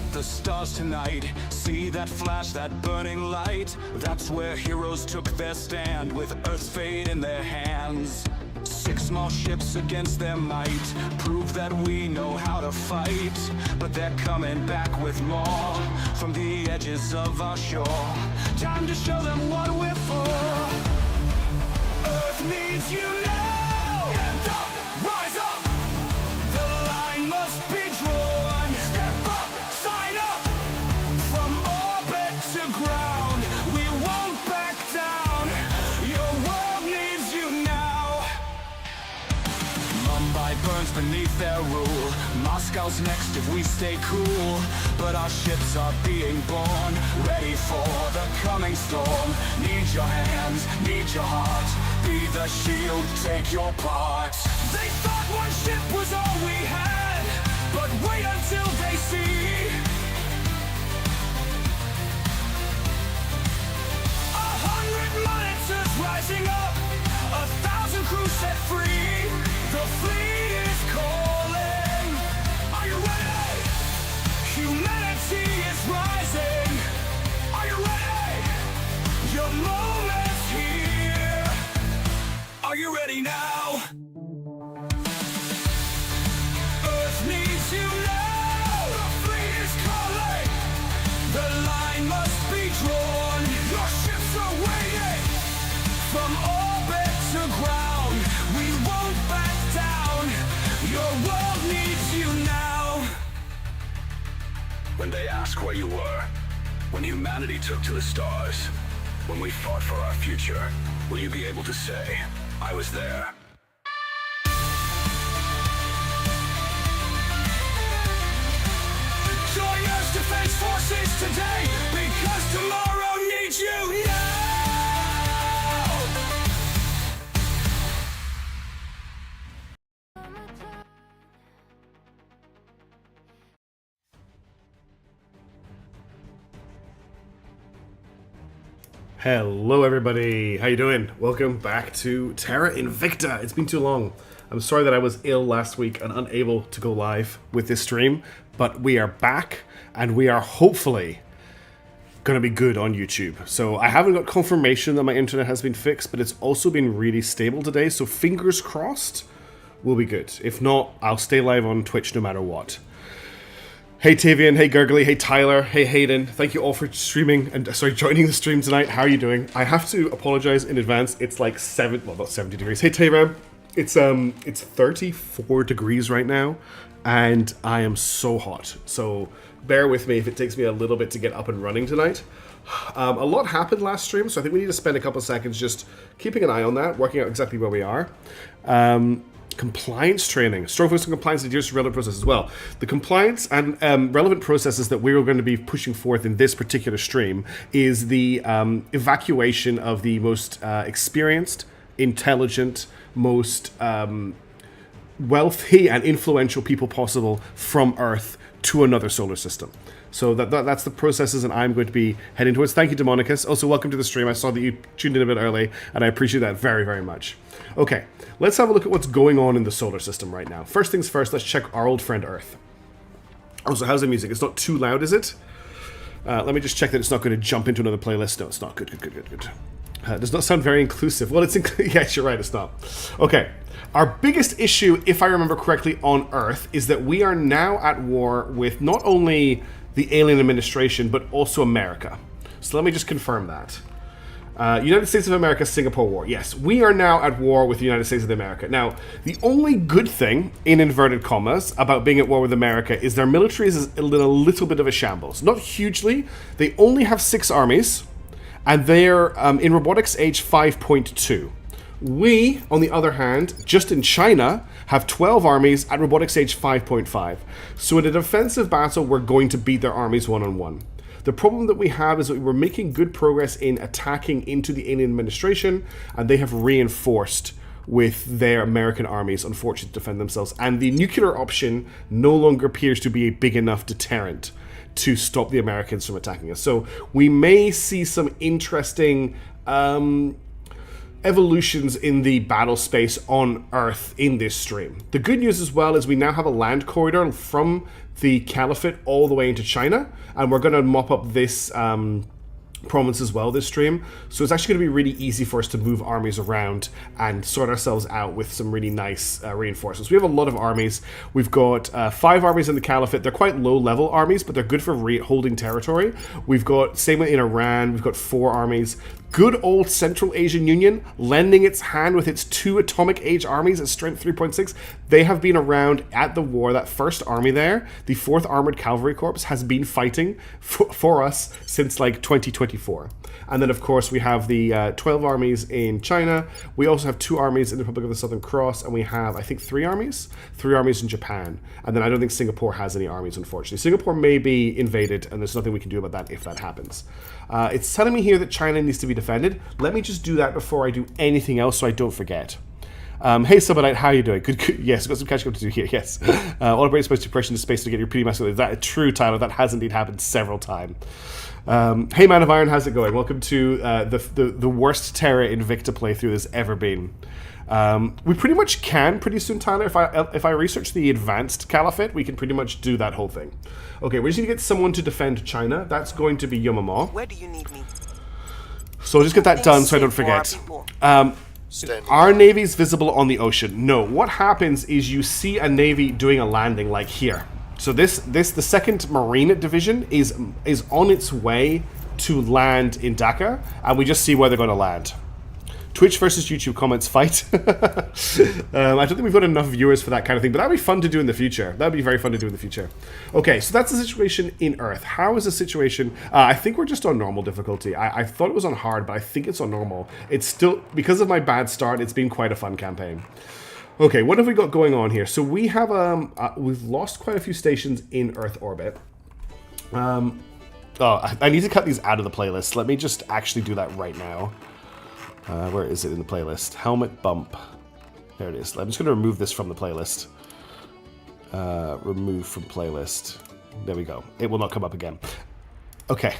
at the stars tonight. See that flash, that burning light? That's where heroes took their stand, with Earth's fate in their hands. 6 small ships against their might prove that we know how to fight. But they're coming back with more from the edges of our shore. Time to show them what we're for. Earth needs you now. Stand up, rise up. The line must be drawn. Step up, sign up. From orbit to ground, we won't back down. Your world needs you now. Mumbai burns beneath their rule. Moscow's next if we stay cool. But our ships are being born, ready for the coming storm. Need your hands, need your heart. Be the shield, take your part. They thought one ship was all we had, but wait until they see 100 monitors rising up, 1,000 crews set free. The fleet is calling. Are you ready? Humanity is rising. Are you ready? Your moment's here. Are you ready now? Earth needs you now. The fleet is calling. The line must be drawn. Your ships are waiting. From orbit to ground, we won't back down. Your world needs you now. When they ask where you were, when humanity took to the stars, when we fought for our future, will you be able to say, I was there? Join Earth's Defense Forces today, because tomorrow needs you now. Hello everybody, how you doing? Welcome back to Terra Invicta. It's been too long. I'm sorry that I was ill last week and unable to go live with this stream, but we are back and we are hopefully going to be good on YouTube. So I haven't got confirmation that my internet has been fixed, but it's also been really stable today, so fingers crossed we'll be good. If not, I'll stay live on Twitch no matter what. Hey Tavian, hey Gurgly, hey Tyler, hey Hayden. Thank you all for streaming and joining the stream tonight. How are you doing? I have to apologize in advance. It's like not 70 degrees. Hey Tayram, it's 34 degrees right now, and I am so hot. So bear with me if it takes me a little bit to get up and running tonight. A lot happened last stream, so I think we need to spend a couple seconds just keeping an eye on that, working out exactly where we are. Compliance training, strong focus on compliance and adherence to relevant processes as well. The compliance and relevant processes that we're going to be pushing forth in this particular stream is the evacuation of the most experienced, intelligent, most wealthy and influential people possible from Earth to another solar system. So that's the processes that I'm going to be heading towards. Thank you, Demonicus. Also, welcome to the stream. I saw that you tuned in a bit early, and I appreciate that very, very much. Okay, let's have a look at what's going on in the solar system right now. First things first, let's check our old friend Earth. Also, how's the music? It's not too loud, is it? Let me just check that it's not going to jump into another playlist. No, it's not. Good. Does not sound very inclusive. Well, it's yes, you're right, it's not. Okay, our biggest issue, if I remember correctly, on Earth is that we are now at war with not only the alien administration, but also America. So let me just confirm that. United States of America, Singapore War. Yes, we are now at war with the United States of America. Now, the only good thing, in inverted commas, about being at war with America is their military is in a little bit of a shambles. Not hugely. They only have 6 armies, and they're in robotics age 5.2. We, on the other hand, just in China, have 12 armies at robotics age 5.5. So in a defensive battle, we're going to beat their armies one-on-one. The problem that we have is that we're making good progress in attacking into the alien administration, and they have reinforced with their American armies, unfortunately, to defend themselves. And the nuclear option no longer appears to be a big enough deterrent to stop the Americans from attacking us. So we may see some interesting evolutions in the battle space on Earth in this stream. The good news as well is we now have a land corridor from the Caliphate all the way into China, and we're going to mop up this province as well this stream, so it's actually going to be really easy for us to move armies around and sort ourselves out with some really nice reinforcements. We have a lot of armies. We've got 5 armies in the Caliphate. They're quite low level armies, but they're good for holding territory. We've got, same in Iran, we've got 4 armies. Good old Central Asian Union lending its hand with its 2 atomic age armies at strength 3.6. They have been around at the war. That first army there, the 4th Armored Cavalry Corps, has been fighting for us since like 2024. And then of course we have the 12 armies in China. We also have 2 armies in the Republic of the Southern Cross, and we have, I think, 3 armies in Japan. And then I don't think Singapore has any armies, unfortunately. Singapore may be invaded, and there's nothing we can do about that if that happens. It's telling me here that China needs to be defended. Let me just do that before I do anything else so I don't forget. Hey Subonite, how are you doing? Good. Yes, got some catching up to do here, yes. All about supposed to pressure into space to get your pretty masculine. Is that true, Tyler? That has indeed happened several times. Hey Man of Iron, how's it going? Welcome to the worst Terra Invicta playthrough there's ever been. We pretty much can pretty soon, Tyler. If I research the advanced Caliphate, we can pretty much do that whole thing. Okay, we just need to get someone to defend China. That's going to be Yomamo. Where do you need me? So I'll just get that done so I don't forget. Our navy's visible on the ocean. No, what happens is you see a navy doing a landing like here. So the 2nd Marine Division is on its way to land in Dhaka, and we just see where they're going to land. Twitch versus YouTube comments fight. I don't think we've got enough viewers for that kind of thing, but that'd be fun to do in the future. That'd be very fun to do in the future. Okay, so that's the situation in Earth. How is the situation? I think we're just on normal difficulty. I thought it was on hard, but I think it's on normal. It's still, because of my bad start, it's been quite a fun campaign. Okay, what have we got going on here? So we have, we've lost quite a few stations in Earth orbit. Oh, I need to cut these out of the playlist. Let me just actually do that right now. Where is it in the playlist? Helmet bump. There it is. I'm just going to remove this from the playlist. Remove from playlist. There we go. It will not come up again. Okay.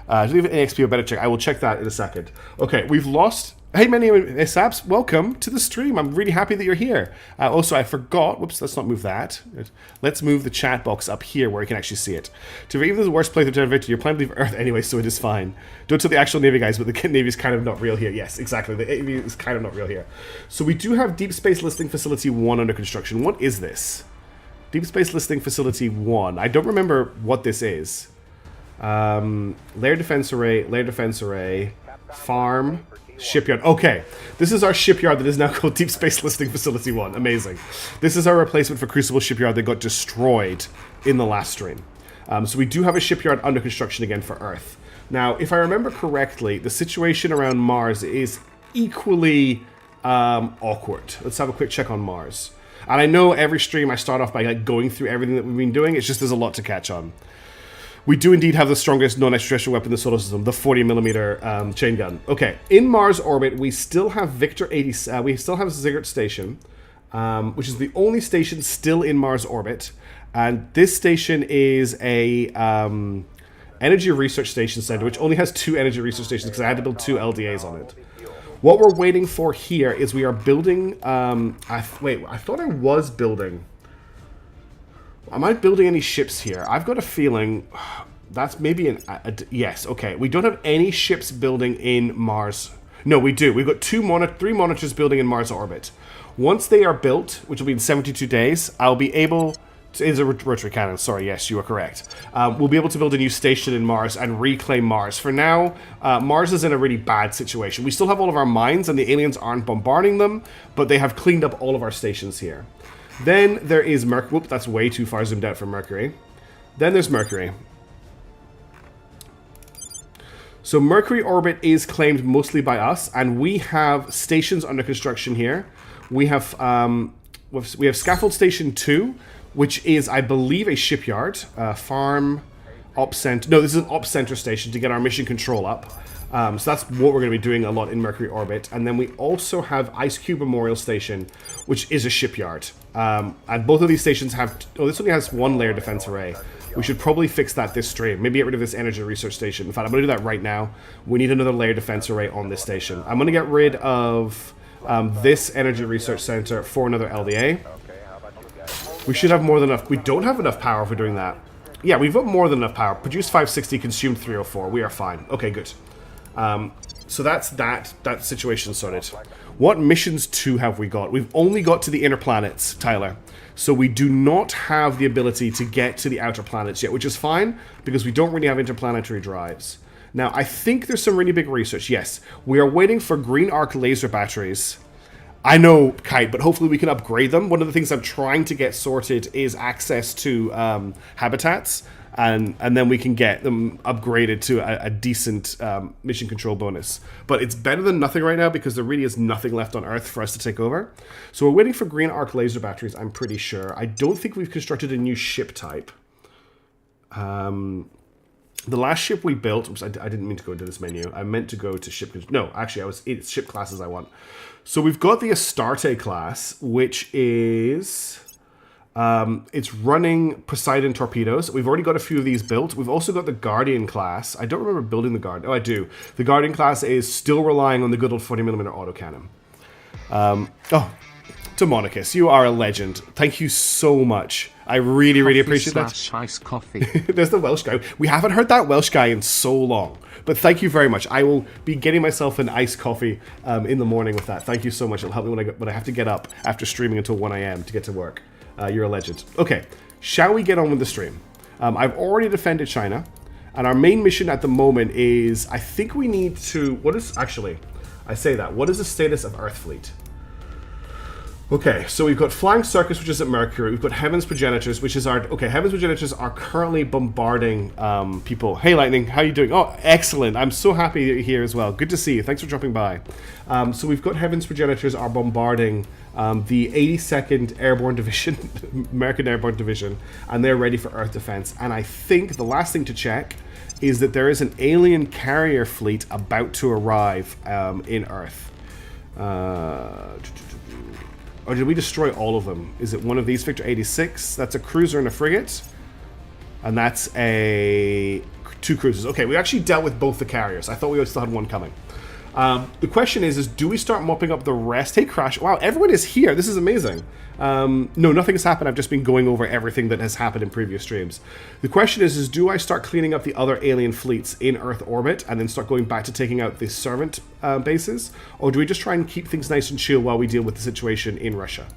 Do we have an XP or better check? I will check that in a second. Okay, we've lost... Hey, many Saps, welcome to the stream. I'm really happy that you're here. Also, I forgot. Whoops, let's not move that. Let's move the chat box up here where you can actually see it. To even the worst playthrough Terra Invicta, you're planning to leave Earth anyway, so it is fine. Don't tell the actual Navy guys, but the Navy is kind of not real here. Yes, exactly. The Navy is kind of not real here. So we do have Deep Space Listing Facility 1 under construction. What is this? Deep Space Listing Facility 1. I don't remember what this is. Layer Defense Array, Farm... Shipyard. Okay, this is our shipyard that is now called Deep Space Listing Facility 1. Amazing. This is our replacement for Crucible Shipyard that got destroyed in the last stream. So we do have a shipyard under construction again for Earth. Now, if I remember correctly, the situation around Mars is equally awkward. Let's have a quick check on Mars. And I know every stream I start off by like going through everything that we've been doing. It's just there's a lot to catch on. We do indeed have the strongest non-extraterrestrial weapon in the solar system, the 40mm chain gun. Okay, in Mars orbit, we still have Victor 80. We still have Ziggurat Station, which is the only station still in Mars orbit, and this station is a energy research station center, which only has 2 energy research stations because I had to build 2 LDAs on it. What we're waiting for here is we are building. Wait, I thought I was building. Am I building any ships here? I've got a feeling that's maybe an... yes, okay. We don't have any ships building in Mars. No, we do. We've got 3 monitors building in Mars orbit. Once they are built, which will be in 72 days, I'll be able... It's a rotary cannon. Sorry, yes, you are correct. We'll be able to build a new station in Mars and reclaim Mars. For now, Mars is in a really bad situation. We still have all of our mines and the aliens aren't bombarding them, but they have cleaned up all of our stations here. Then there is Mercury. Whoop, that's way too far zoomed out for Mercury. Then there's Mercury. So Mercury orbit is claimed mostly by us, and we have stations under construction here. We have Scaffold Station 2, which is, I believe, a shipyard. Farm, Op Center. No, this is an Op Center station to get our mission control up. So that's what we're going to be doing a lot in Mercury orbit. And then we also have Ice Cube Memorial Station, which is a shipyard. And both of these stations have... Oh, this only has 1 layer defense array. We should probably fix that this stream. Maybe get rid of this energy research station. In fact, I'm going to do that right now. We need another layer defense array on this station. I'm going to get rid of this energy research center for another LDA. We should have more than enough. We don't have enough power for doing that. Yeah, we've got more than enough power. Produced 560, consumed 304. We are fine. Okay, good. So that's that situation sorted. What missions 2 have we got? We've only got to the inner planets, Tyler. So we do not have the ability to get to the outer planets yet, which is fine, because we don't really have interplanetary drives. Now, I think there's some really big research. Yes, we are waiting for green arc laser batteries. I know, Kite, but hopefully we can upgrade them. One of the things I'm trying to get sorted is access to habitats, and then we can get them upgraded to a decent mission control bonus. But it's better than nothing right now because there really is nothing left on Earth for us to take over. So we're waiting for green arc laser batteries, I'm pretty sure. I don't think we've constructed a new ship type. The last ship we built, oops, I didn't mean to go into this menu. I meant to go to ship. No, actually, it's ship classes I want. So we've got the Astarte class, which is it's running Poseidon torpedoes. We've already got a few of these built. We've also got the Guardian class. I don't remember building the Guardian. Oh, I do. The Guardian class is still relying on the good old 40mm autocannon. Demonicus, you are a legend. Thank you so much. I really, really appreciate that. Iced coffee. There's the Welsh guy. We haven't heard that Welsh guy in so long. But thank you very much. I will be getting myself an iced coffee in the morning with that. Thank you so much. It'll help me when I have to get up after streaming until 1 a.m. to get to work. You're a legend. Okay, shall we get on with the stream? I've already defended China. And our main mission at the moment is, I think we need to... What is... Actually, I say that. What is the status of Earth Fleet? Okay, so we've got Flying Circus, which is at Mercury. We've got Heaven's Progenitors, which is our... Okay, Heaven's Progenitors are currently bombarding people. Hey, Lightning, how are you doing? Oh, excellent. I'm so happy you're here as well. Good to see you. Thanks for dropping by. So we've got Heaven's Progenitors are bombarding the 82nd Airborne Division, American Airborne Division, and they're ready for Earth defense. And I think the last thing to check is that there is an alien carrier fleet about to arrive in Earth. Or did we destroy all of them? Is it one of these? Victor 86? That's a cruiser and a frigate. And that's two cruisers. Okay, we actually dealt with both the carriers. I thought we still had one coming. The question is do we start mopping up the rest? Hey, Crash. Wow, everyone is here. This is amazing. No, nothing has happened. I've just been going over everything that has happened in previous streams. The question is do I start cleaning up the other alien fleets in Earth orbit and then start going back to taking out the servant bases? Or do we just try and keep things nice and chill while we deal with the situation in Russia?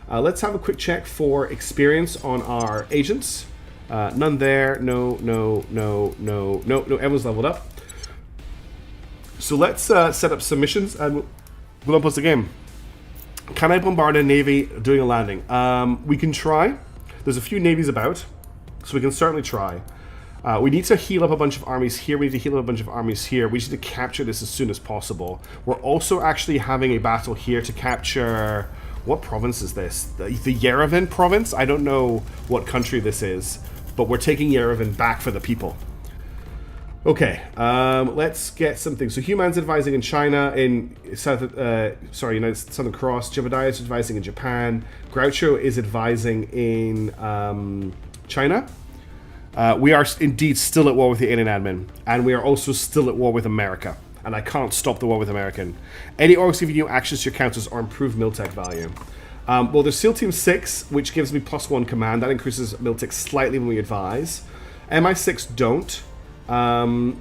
Let's have a quick check for experience on our agents. None there. No. Everyone's leveled up. So let's set up some missions and we'll unpost the game. Can I bombard a navy doing a landing? We can try. There's a few navies about, so we can certainly try. We need to heal up a bunch of armies here. We need to heal up a bunch of armies here. We need to capture this as soon as possible. We're also actually having a battle here to capture... What province is this? The Yerevan province? I don't know what country this is, but we're taking Yerevan back for the people. Okay, let's get something. So Human's advising in China, in United Southern Cross. Jebediah is advising in Japan. Groucho is advising in China. We are indeed still at war with the alien admin, and we are also still at war with America. And I can't stop the war with American. Any orgs give you new actions to your counters or improve Miltech value. Well, there's SEAL Team 6, which gives me +1 command. That increases Miltech slightly when we advise. MI6 don't. Sylvetsky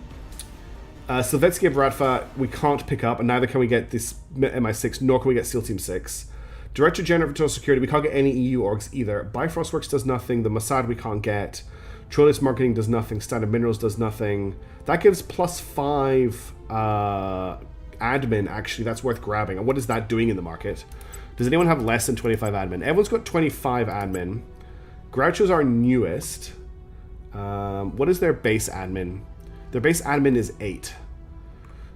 and Bradfa we can't pick up, and neither can we get this MI6, nor can we get SEAL Team 6. Director General of Internal Security, we can't get any EU orgs either. Bifrost Works does nothing. The Mossad we can't get. Troilus Marketing does nothing. Standard Minerals does nothing. That gives +5 admin, actually. That's worth grabbing. And what is that doing in the market? Does anyone have less than 25 admin? Everyone's got 25 admin. Groucho's our newest. What is their base admin? Their base admin is 8.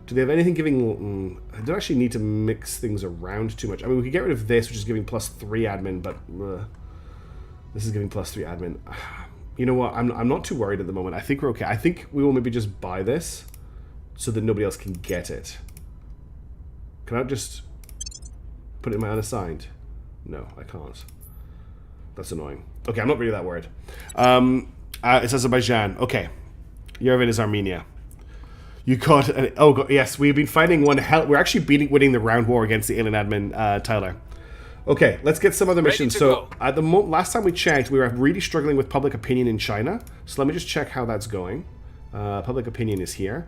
Do they have anything giving... I don't actually need to mix things around too much. I mean, we could get rid of this, which is giving +3 admin, but... this is giving +3 admin. You know what? I'm not too worried at the moment. I think we're okay. I think we will maybe just buy this so that nobody else can get it. Can I just put it in my unassigned? No, I can't. That's annoying. Okay, I'm not really that worried. It's Azerbaijan. Okay. Yerevan is Armenia. You got... yes, we've been fighting one hell... We're actually winning the round war against the alien admin, Tyler. Okay, let's get some other missions. So, at the last time we checked, we were really struggling with public opinion in China. So let me just check how that's going. Public opinion is here.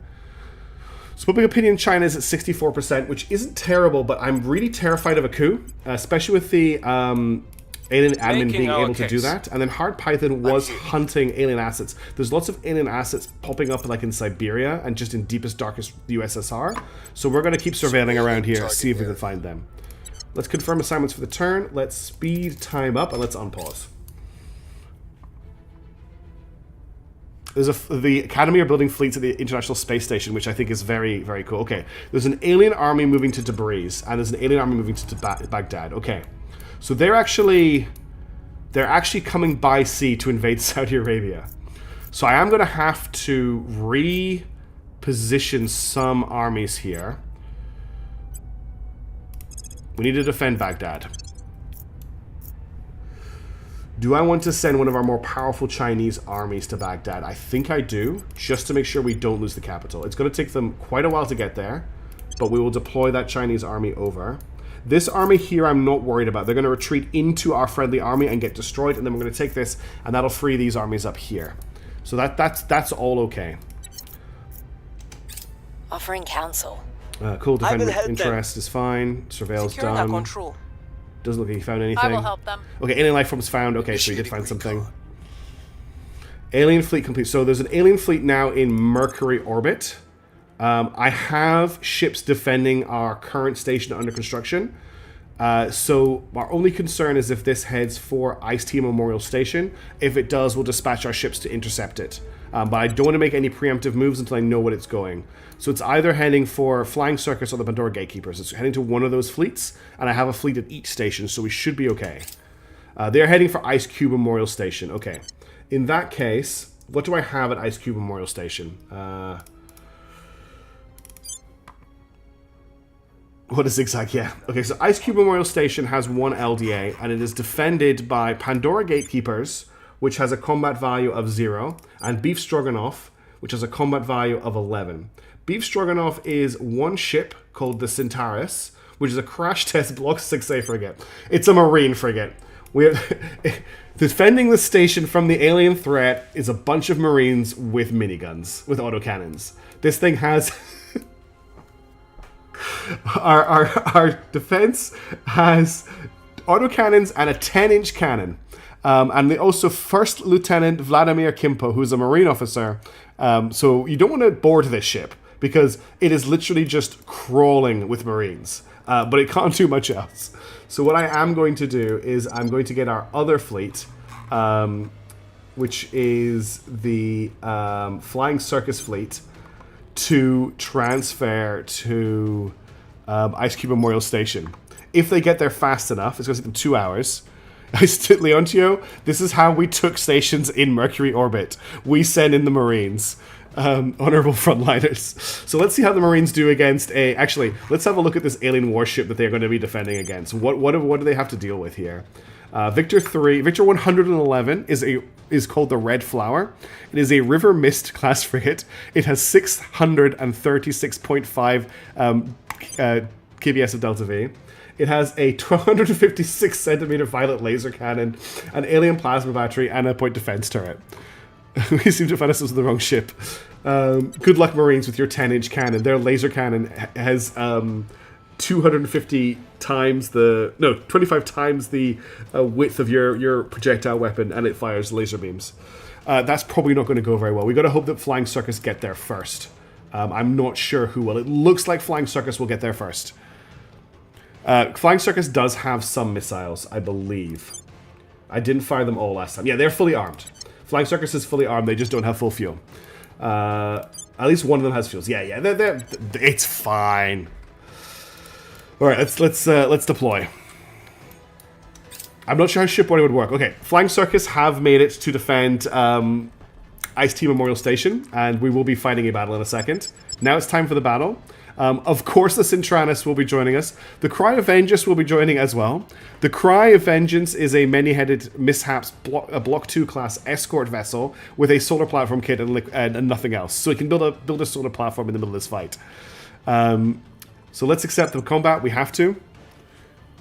So public opinion in China is at 64%, which isn't terrible, but I'm really terrified of a coup, especially with the alien admin being able to do that. And then Hard Python was hunting alien assets. There's lots of alien assets popping up like in Siberia and just in deepest, darkest USSR. So we're going to keep surveilling around here, see if we can find them. Let's confirm assignments for the turn. Let's speed time up and let's unpause. The Academy are building fleets at the International Space Station, which I think is very, very cool. Okay, there's an alien army moving to Tabriz, and there's an alien army moving to Baghdad. Okay, so they're actually coming by sea to invade Saudi Arabia. So I am going to have to reposition some armies here. We need to defend Baghdad. Do I want to send one of our more powerful Chinese armies to Baghdad? I think I do, just to make sure we don't lose the capital. It's going to take them quite a while to get there, but we will deploy that Chinese army over. This army here I'm not worried about. They're going to retreat into our friendly army and get destroyed, and then we're going to take this, and that'll free these armies up here. So that's all okay. Offering counsel. Cool, defend interest is fine. Surveil's done. Control. Doesn't look like he found anything. I will help them. Okay, alien life forms found. Okay, so he did find something. Alien fleet complete. So there's an alien fleet now in Mercury orbit. I have ships defending our current station under construction. So our only concern is if this heads for Ice-T Memorial Station. If it does, we'll dispatch our ships to intercept it. But I don't want to make any preemptive moves until I know what it's going. So it's either heading for Flying Circus or the Pandora Gatekeepers. It's heading to one of those fleets, and I have a fleet at each station, so we should be okay. They're heading for Ice Cube Memorial Station. Okay. In that case, what do I have at Ice Cube Memorial Station? What is zigzag? Yeah. Okay, so Ice Cube Memorial Station has one LDA, and it is defended by Pandora Gatekeepers, which has a combat value of 0, and Beef Stroganoff, which has a combat value of 11. Beef Stroganoff is one ship called the Centaurus, which is a crash test Block 6A frigate. It's a marine frigate. We are defending the station from the alien threat is a bunch of marines with miniguns, with autocannons. This thing has... our defense has autocannons and a 10-inch cannon. And they also First Lieutenant Vladimir Kimpo, who's a Marine officer. So you don't want to board this ship, because it is literally just crawling with Marines. But it can't do much else. So what I am going to do is I'm going to get our other fleet, which is the Flying Circus fleet, to transfer to Ice Cube Memorial Station. If they get there fast enough, it's going to take them 2 hours. Leontio, this is how we took stations in Mercury orbit. We send in the Marines. Honorable frontliners. So let's see how the Marines do against a... Actually, let's have a look at this alien warship that they're going to be defending against. What do they have to deal with here? Victor 111 is called the Red Flower. It is a River Mist class frigate. It has 636.5 kbs of Delta V. It has a 256 centimeter violet laser cannon, an alien plasma battery, and a point defense turret. We seem to find ourselves with the wrong ship. Good luck, Marines, with your 10-inch cannon. Their laser cannon has 250 times the... No, 25 times the width of your projectile weapon, and it fires laser beams. That's probably not going to go very well. We've got to hope that Flying Circus get there first. I'm not sure who will. It looks like Flying Circus will get there first. Flying Circus does have some missiles, I believe. I didn't fire them all last time. Yeah, they're fully armed. Flying Circus is fully armed, they just don't have full fuel. At least one of them has fuels. Yeah, it's fine. Alright, let's deploy. I'm not sure how shipboarding would work. Okay, Flying Circus have made it to defend Ice-T Memorial Station, and we will be fighting a battle in a second. Now it's time for the battle. Of course, the Centranus will be joining us. The Cry of Vengeance will be joining as well. The Cry of Vengeance is a many-headed mishaps Block 2 class escort vessel with a solar platform kit and nothing else. So we can build a solar platform in the middle of this fight. So let's accept the combat. We have to.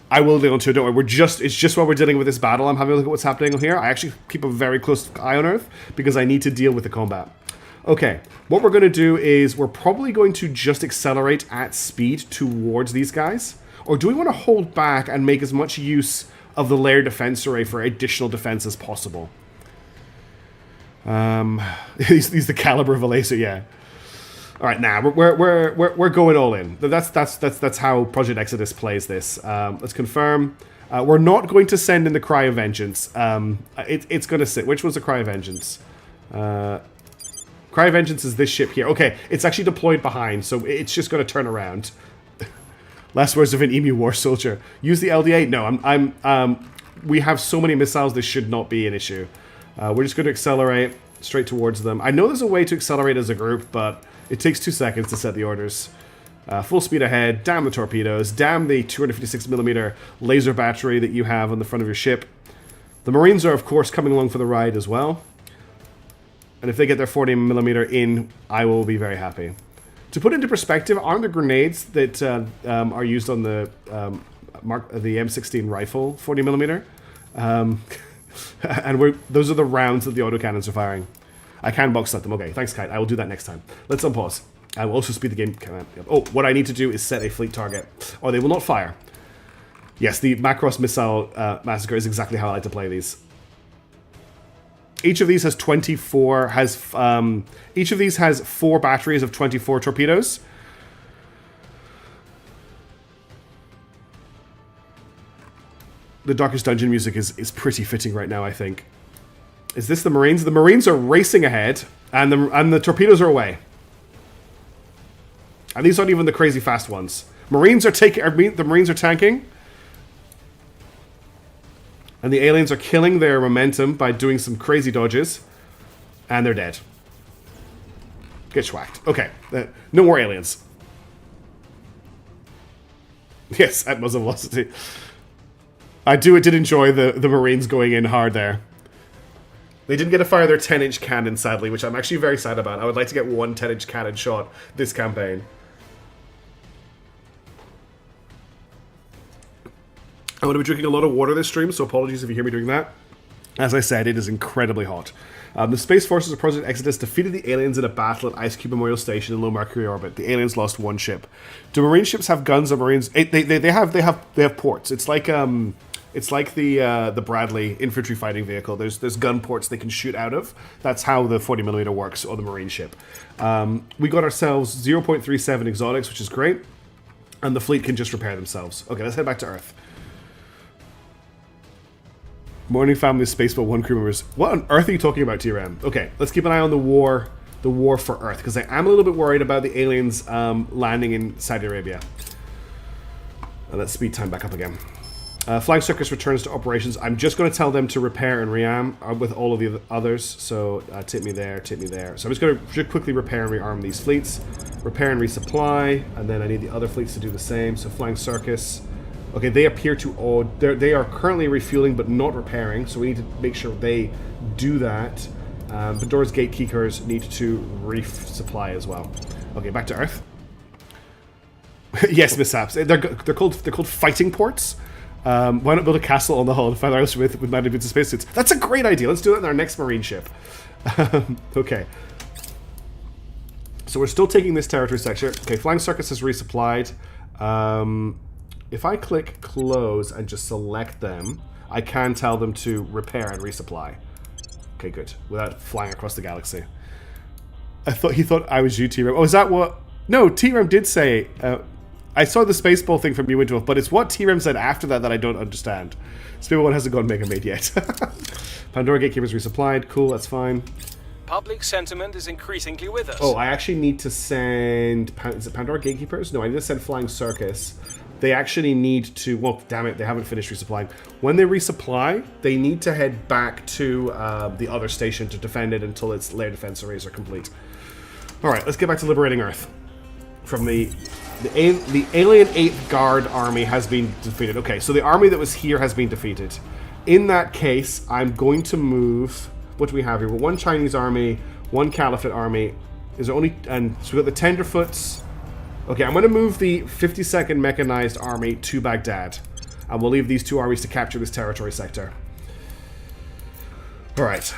I will deal into it, don't worry. It's just while we're dealing with this battle, I'm having a look at what's happening here. I actually keep a very close eye on Earth because I need to deal with the combat. Okay, what we're going to do is we're probably going to just accelerate at speed towards these guys. Or do we want to hold back and make as much use of the layered defense array for additional defense as possible? He's the caliber of a laser, yeah. All right, now we're going all in. That's how Project Exodus plays this. Let's confirm. We're not going to send in the Cry of Vengeance. It's going to sit. Which one's the Cry of Vengeance? Cry of Vengeance is this ship here. Okay, it's actually deployed behind, so it's just going to turn around. Last words of an Emu War soldier. Use the LDA? No, we have so many missiles, this should not be an issue. We're just going to accelerate straight towards them. I know there's a way to accelerate as a group, but it takes 2 seconds to set the orders. Full speed ahead. Damn the torpedoes. Damn the 256mm laser battery that you have on the front of your ship. The Marines are, of course, coming along for the ride as well. And if they get their 40mm in, I will be very happy. To put into perspective, aren't the grenades that are used on the M16 rifle 40mm? And those are the rounds that the autocannons are firing. I can box set them. Okay, thanks, Kite. I will do that next time. Let's unpause. I will also speed the game. Oh, what I need to do is set a fleet target, or they will not fire. Yes, the Macross Missile Massacre is exactly how I like to play these. Each of these has 24. Each of these has 4 batteries of 24 torpedoes. The Darkest Dungeon music is pretty fitting right now, I think. Is this the Marines? The Marines are racing ahead, and the torpedoes are away. And these aren't even the crazy fast ones. The Marines are tanking. And the aliens are killing their momentum by doing some crazy dodges. And they're dead. Get schwacked. Okay. No more aliens. Yes, at muzzle velocity. I did enjoy the Marines going in hard there. They didn't get to fire their 10-inch cannon, sadly, which I'm actually very sad about. I would like to get one 10-inch cannon shot this campaign. I'm going to be drinking a lot of water this stream, so apologies if you hear me doing that. As I said, it is incredibly hot. The Space Forces of Project Exodus defeated the aliens in a battle at Ice Cube Memorial Station in low Mercury orbit. The aliens lost 1 ship. Do Marine ships have guns or Marines? They have ports. It's like the Bradley infantry fighting vehicle. There's gun ports they can shoot out of. That's how the 40mm works on the Marine ship. We got ourselves 0.37 exotics, which is great, and the fleet can just repair themselves. Okay, let's head back to Earth. Morning family of Spaceboat 1 crew members. What on earth are you talking about, TRM? Okay, let's keep an eye on the war for Earth, because I am a little bit worried about the aliens landing in Saudi Arabia. Let's speed time back up again. Flying Circus returns to operations. I'm just going to tell them to repair and rearm with all of the others. So tip me there, tip me there. So I'm just going to quickly repair and rearm these fleets. Repair and resupply, and then I need the other fleets to do the same. So Flying Circus. Okay, they appear to they are currently refueling but not repairing, so we need to make sure they do that. Pandora's Gatekeepers need to resupply as well. Okay, back to Earth. Yes, mishaps. They're called fighting ports. Why not build a castle on the hull and find out with mighty boots of spacesuits? That's a great idea. Let's do that in our next Marine ship. Okay. So we're still taking this territory sector. Okay, Flying Circus is resupplied. If I click close and just select them, I can tell them to repair and resupply. Okay, good. Without flying across the galaxy. He thought I was you, T-Rem. Oh, is that what? No, T-Rem did say. I saw the Spaceball thing from you, Windwolf, but it's what T-Rem said after that I don't understand. Spaceball 1 hasn't gone Mega Made yet. Pandora Gatekeepers resupplied. Cool, that's fine. Public sentiment is increasingly with us. Oh, I actually need to send... Is it Pandora Gatekeepers? No, I need to send Flying Circus. They actually need to... Well, damn it, they haven't finished resupplying. When they resupply, they need to head back to the other station to defend it until its layer defense arrays are complete. Alright, let's get back to liberating Earth. from the alien 8th Guard army has been defeated. Okay, so the army that was here has been defeated. In that case, I'm going to move... What do we have here? Well, one Chinese army, one Caliphate army. Is there only... And so we got the Tenderfoots. Okay, I'm going to move the 52nd Mechanized Army to Baghdad. And we'll leave these two armies to capture this territory sector. Alright.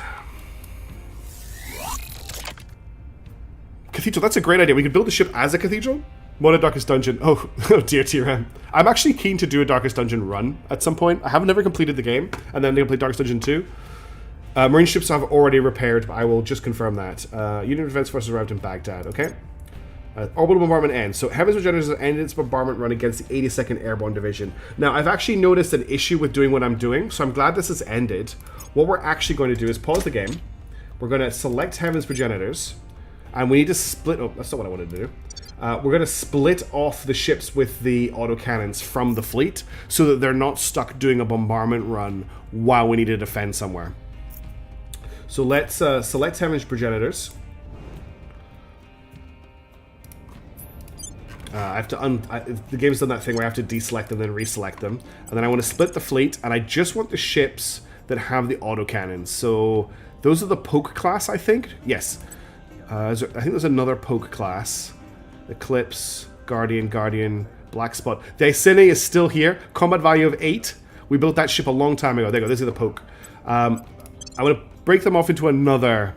Cathedral, that's a great idea. We could build the ship as a cathedral. What a Darkest Dungeon. Oh, oh dear TRM. I'm actually keen to do a Darkest Dungeon run at some point. I have never completed the game, and then they play Darkest Dungeon 2. Marine ships have already repaired, but I will just confirm that. Union Defense Forces arrived in Baghdad, okay? Orbital bombardment ends. So Heavens Regenerators has ended its bombardment run against the 82nd Airborne Division. Now, I've actually noticed an issue with doing what I'm doing, so I'm glad this has ended. What we're actually going to do is pause the game. We're going to select Heavens Progenitors, and we need to split... Oh, that's not what I wanted to do. We're going to split off the ships with the autocannons from the fleet so that they're not stuck doing a bombardment run while we need to defend somewhere. So let's select Heavens Progenitors. I have to the game's done that thing where I have to deselect them, then reselect them. And then I want to split the fleet, and I just want the ships that have the autocannons. So those are the Poke class, I think? Yes. I think there's another Poke class. Eclipse, Guardian, Black Spot. The Iceni is still here. Combat value of 8. We built that ship a long time ago. There you go. This is the Poke. I want to break them off into another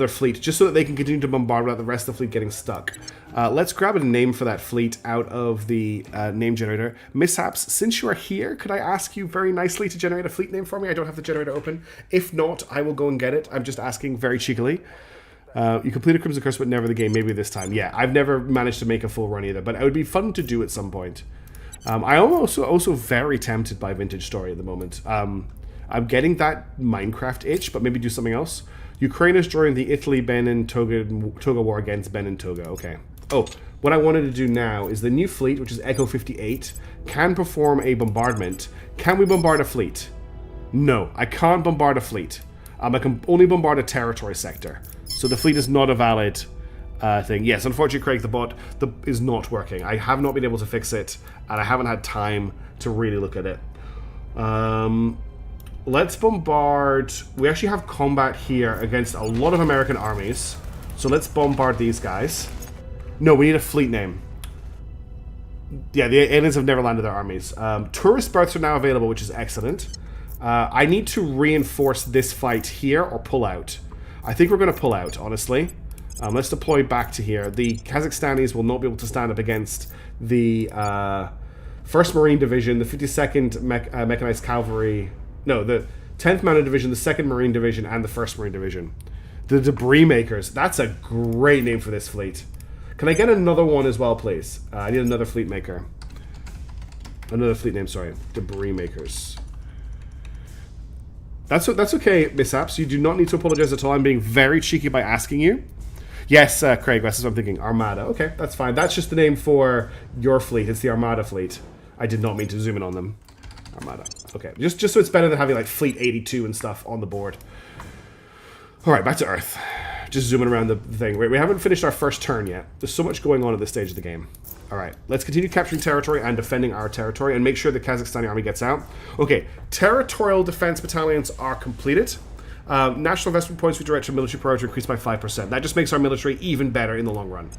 fleet, just so that they can continue to bombard without the rest of the fleet getting stuck. Let's grab a name for that fleet out of the name generator. Mishaps, since you are here, could I ask you very nicely to generate a fleet name for me? I don't have the generator open. If not, I will go and get it. I'm just asking very cheekily. You completed Crimson Curse, but never the game. Maybe this time. Yeah, I've never managed to make a full run either, but it would be fun to do at some point. I am also very tempted by Vintage Story at the moment. I'm getting that Minecraft itch, but maybe do something else. Ukraine is during the Italy-Benin-Toga war against Benin-Toga. Okay. Oh, what I wanted to do now is the new fleet, which is Echo 58, can perform a bombardment. Can we bombard a fleet? No, I can't bombard a fleet. I can only bombard a territory sector. So the fleet is not a valid thing. Yes, unfortunately, Craig, the bot is not working. I have not been able to fix it, and I haven't had time to really look at it. Let's bombard... We actually have combat here against a lot of American armies. So let's bombard these guys. No, we need a fleet name. Yeah, the aliens have never landed their armies. Tourist berths are now available, which is excellent. I need to reinforce this fight here or pull out. I think we're going to pull out, honestly. Let's deploy back to here. The Kazakhstanis will not be able to stand up against the 1st Marine Division, the 52nd Mechanized Cavalry... No, the 10th Mounted Division, the 2nd Marine Division, and the 1st Marine Division. The Debris Makers. That's a great name for this fleet. Can I get another one as well, please? I need another fleet maker. Another fleet name, sorry. Debris Makers. That's okay, Mishaps. You do not need to apologize at all. I'm being very cheeky by asking you. Yes, Craig, that's what I'm thinking. Armada. Okay, that's fine. That's just the name for your fleet. It's the Armada fleet. I did not mean to zoom in on them. Armada. Okay, just so it's better than having like Fleet 82 and stuff on the board. Alright, back to Earth. Just zooming around the thing. We haven't finished our first turn yet. There's so much going on at this stage of the game. Alright, let's continue capturing territory and defending our territory and make sure the Kazakhstani army gets out. Okay, territorial defense battalions are completed. National investment points we direct to military priority increased by 5%. That just makes our military even better in the long run.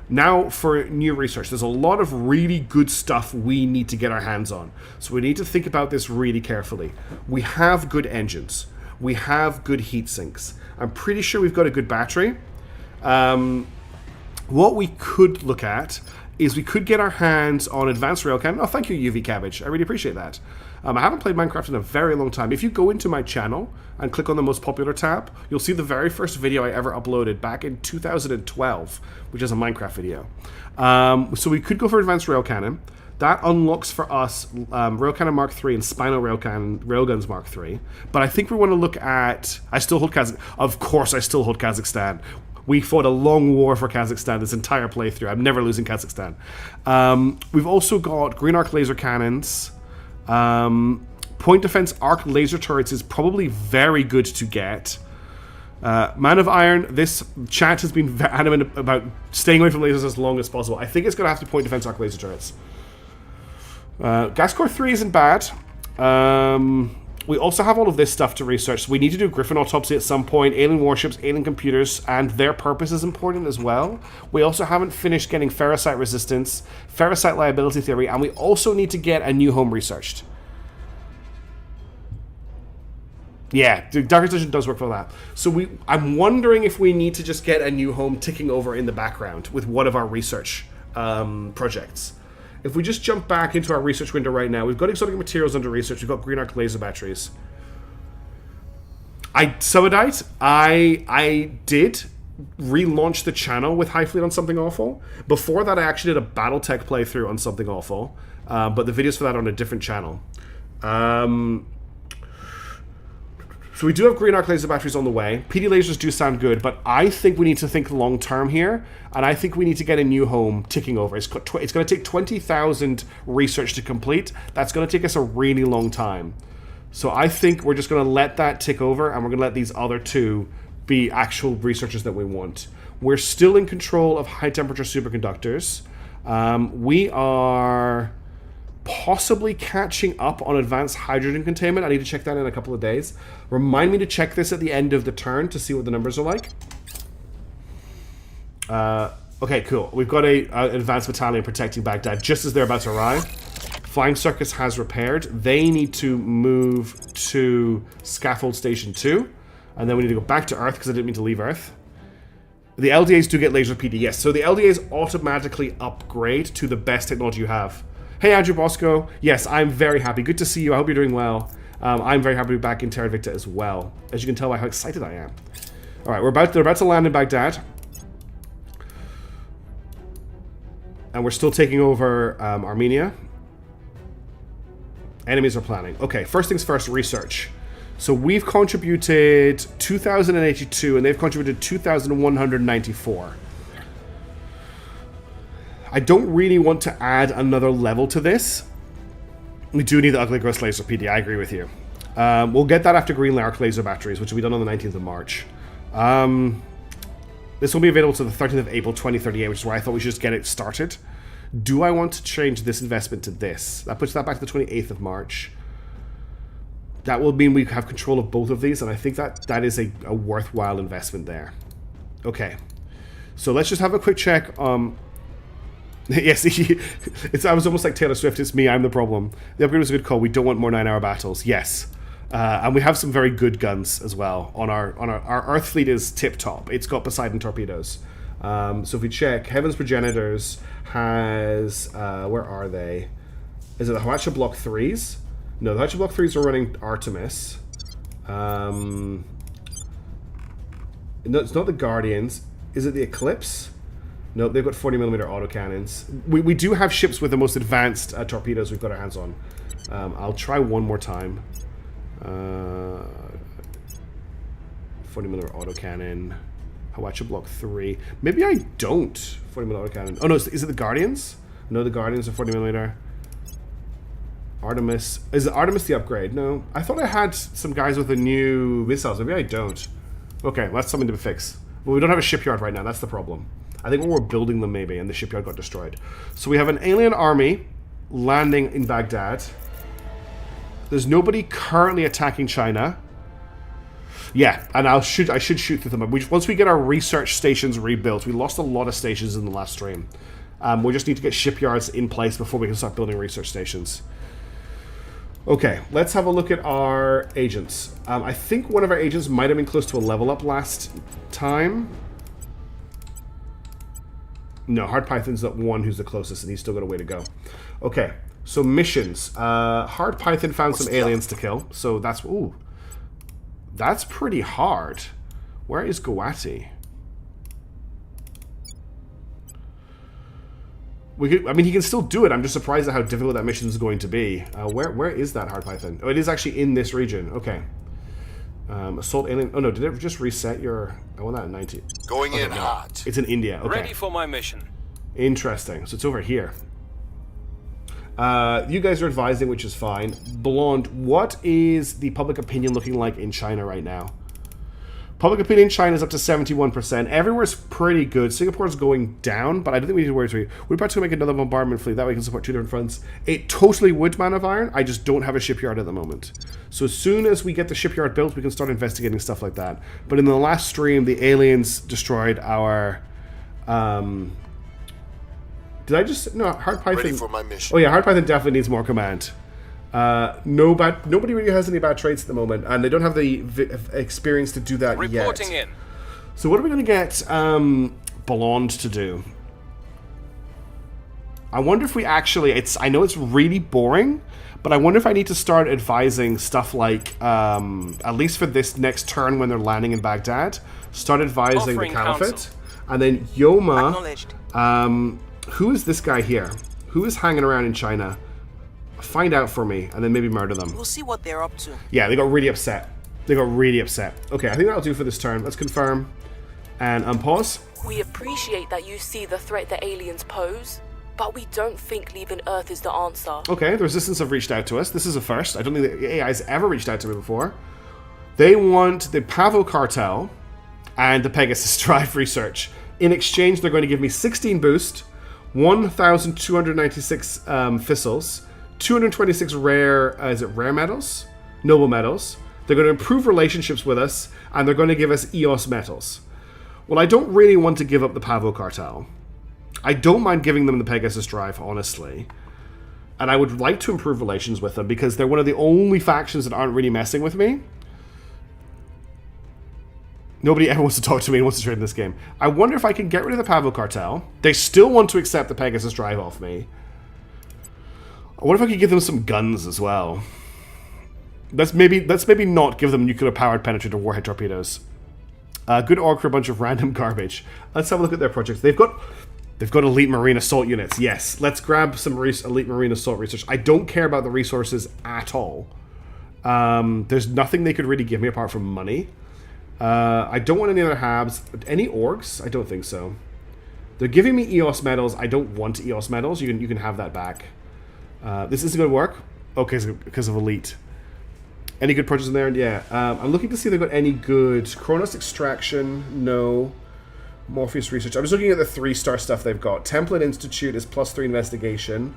Now for new research. There's a lot of really good stuff we need to get our hands on. So we need to think about this really carefully. We have good engines. We have good heat sinks. I'm pretty sure we've got a good battery. What we could look at is we could get our hands on advanced railcan. Oh, thank you, UV Cabbage. I really appreciate that. I haven't played Minecraft in a very long time. If you go into my channel and click on the most popular tab, you'll see the very first video I ever uploaded back in 2012, which is a Minecraft video. So we could go for advanced railcannon. That unlocks for us Railcannon Mark III and Spinal Railguns Mark III. But I think we want to look at... I still hold Kazakhstan. Of course I still hold Kazakhstan. We fought a long war for Kazakhstan this entire playthrough. I'm never losing Kazakhstan. We've also got Green Arc Laser Cannons. Point Defense Arc Laser Turrets is probably very good to get. Man of Iron, this chat has been adamant about staying away from lasers as long as possible. I think it's going to have to point defense arc laser turrets. Gas Core 3 isn't bad. We also have all of this stuff to research. So we need to do Griffin autopsy at some point. Alien warships, alien computers, and their purpose is important as well. We also haven't finished getting ferrocite resistance, ferrocite liability theory, and we also need to get a new home researched. Yeah, Dark Decision does work for that. So I'm wondering if we need to just get a new home ticking over in the background with one of our research projects. If we just jump back into our research window right now, we've got exotic materials under research, we've got green arc laser batteries. Subadite, I did relaunch the channel with Hive Fleet on Something Awful. Before that, I actually did a Battletech playthrough on Something Awful, but the videos for that are on a different channel. So we do have green arc laser batteries on the way. PD lasers do sound good, but I think we need to think long term here, and I think we need to get a new home ticking over. It's going to take 20,000 research to complete. That's going to take us a really long time. So I think we're just going to let that tick over, and we're going to let these other two be actual researchers that we want. We're still in control of high temperature superconductors. We are possibly catching up on advanced hydrogen containment. I need to check that in a couple of days. Remind me to check this at the end of the turn to see what the numbers are like. Okay, cool. We've got an advanced battalion protecting Baghdad just as they're about to arrive. Flying Circus has repaired. They need to move to Scaffold Station 2. And then we need to go back to Earth because I didn't mean to leave Earth. The LDAs do get laser PD, yes. So the LDAs automatically upgrade to the best technology you have. Hey, Andrew Bosco. Yes, I'm very happy. Good to see you. I hope you're doing well. I'm very happy to be back in Terra Invicta as well. As you can tell by how excited I am. All right, they're about to land in Baghdad. And we're still taking over Armenia. Enemies are planning. Okay, first things first, research. So we've contributed 2,082, and they've contributed 2,194. I don't really want to add another level to this. We do need the Ugly Gross Laser PD, I agree with you. We'll get that after Green Arc Laser Batteries, which will be done on the 19th of March. This will be available to the 13th of April 2038, which is where I thought we should just get it started. Do I want to change this investment to this? That puts that back to the 28th of March. That will mean we have control of both of these, and I think that is a worthwhile investment there. Okay. So let's just have a quick check. Yes, I was almost like Taylor Swift. It's me, I'm the problem. The upgrade was a good call. We don't want more 9-hour battles. Yes. And we have some very good guns as well. On our Earth fleet is tip-top. It's got Poseidon torpedoes. So if we check, Heaven's Progenitors has... where are they? Is it the Hwacha Block 3s? No, the Hwacha Block 3s are running Artemis. No, it's not the Guardians. Is it the Eclipse? No, they've got 40mm autocannons. We do have ships with the most advanced torpedoes we've got our hands on. I'll try one more time. 40mm autocannon. Hwacha Block 3. Maybe I don't. 40mm autocannon. Oh no, is it the Guardians? No, the Guardians are 40mm. Artemis. Is it Artemis the upgrade? No. I thought I had some guys with the new missiles. Maybe I don't. Okay, well, that's something to fix. Well, we don't have a shipyard right now. That's the problem. I think we were building them maybe, and the shipyard got destroyed. So we have an alien army landing in Baghdad. There's nobody currently attacking China. Yeah, and I should shoot through them. Once we get our research stations rebuilt, we lost a lot of stations in the last stream. We just need to get shipyards in place before we can start building research stations. Okay, let's have a look at our agents. I think one of our agents might have been close to a level up last time. No, Hard Python's the one who's the closest, and he's still got a way to go. Okay, so missions. Hard Python found some aliens to kill, so that's... Ooh. That's pretty hard. Where is Gawati? I mean, he can still do it. I'm just surprised at how difficult that mission is going to be. Where is that Hard Python? Oh, it is actually in this region. Okay. Assault alien... Oh, no, did it just reset your... I want that at 90. Going in hot. It's in India. Okay. Ready for my mission. Interesting. So it's over here. You guys are advising, which is fine. Blonde, what is the public opinion looking like in China right now? Public opinion in China is up to 71%. Everywhere's pretty good. Singapore's going down, but I don't think we need to worry too much. We're about to make another bombardment fleet. That way we can support 2 different fronts. It totally would, Man of Iron. I just don't have a shipyard at the moment. So as soon as we get the shipyard built, we can start investigating stuff like that. But in the last stream, the aliens destroyed our... did I just... No, Hard Python... Ready for my mission. Oh yeah, Hard Python definitely needs more command. Nobody really has any bad traits at the moment, and they don't have the experience to do that yet. Reporting in. So what are we going to get Blonde to do? I wonder if we actually... I know it's really boring, but I wonder if I need to start advising stuff like, at least for this next turn when they're landing in Baghdad, start advising Offering the Caliphate. counsel. And then Yoma... Acknowledged. Who is this guy here? Who is hanging around in China? Find out for me, and then maybe murder them. We'll see what they're up to. Yeah, they got really upset. Okay, I think that'll do for this turn. Let's confirm. And unpause. We appreciate that you see the threat the aliens pose, but we don't think leaving Earth is the answer. Okay, the Resistance have reached out to us. This is a first. I don't think the AI's ever reached out to me before. They want the Pavo Cartel and the Pegasus Drive research. In exchange, they're going to give me 16 boost, 1,296 thistles, 226 rare, rare metals? Noble metals. They're going to improve relationships with us, and they're going to give us EOS metals. Well, I don't really want to give up the Pavo Cartel. I don't mind giving them the Pegasus Drive, honestly. And I would like to improve relations with them, because they're one of the only factions that aren't really messing with me. Nobody ever wants to talk to me and wants to trade in this game. I wonder if I can get rid of the Pavo Cartel. They still want to accept the Pegasus Drive off me. I wonder if I could give them some guns as well. Let's maybe not give them nuclear-powered penetrator warhead torpedoes. Good org for a bunch of random garbage. Let's have a look at their projects. They've got elite marine assault units. Yes, let's grab some elite marine assault research. I don't care about the resources at all. There's nothing they could really give me apart from money. I don't want any other habs. Any orgs? I don't think so. They're giving me EOS medals. I don't want EOS medals. You can have that back. This isn't going to work. Okay, because of elite. Any good projects in there? Yeah. I'm looking to see if they've got any good Kronos extraction. No. Morpheus research. I'm just looking at the 3-star stuff they've got. Template Institute is +3 investigation.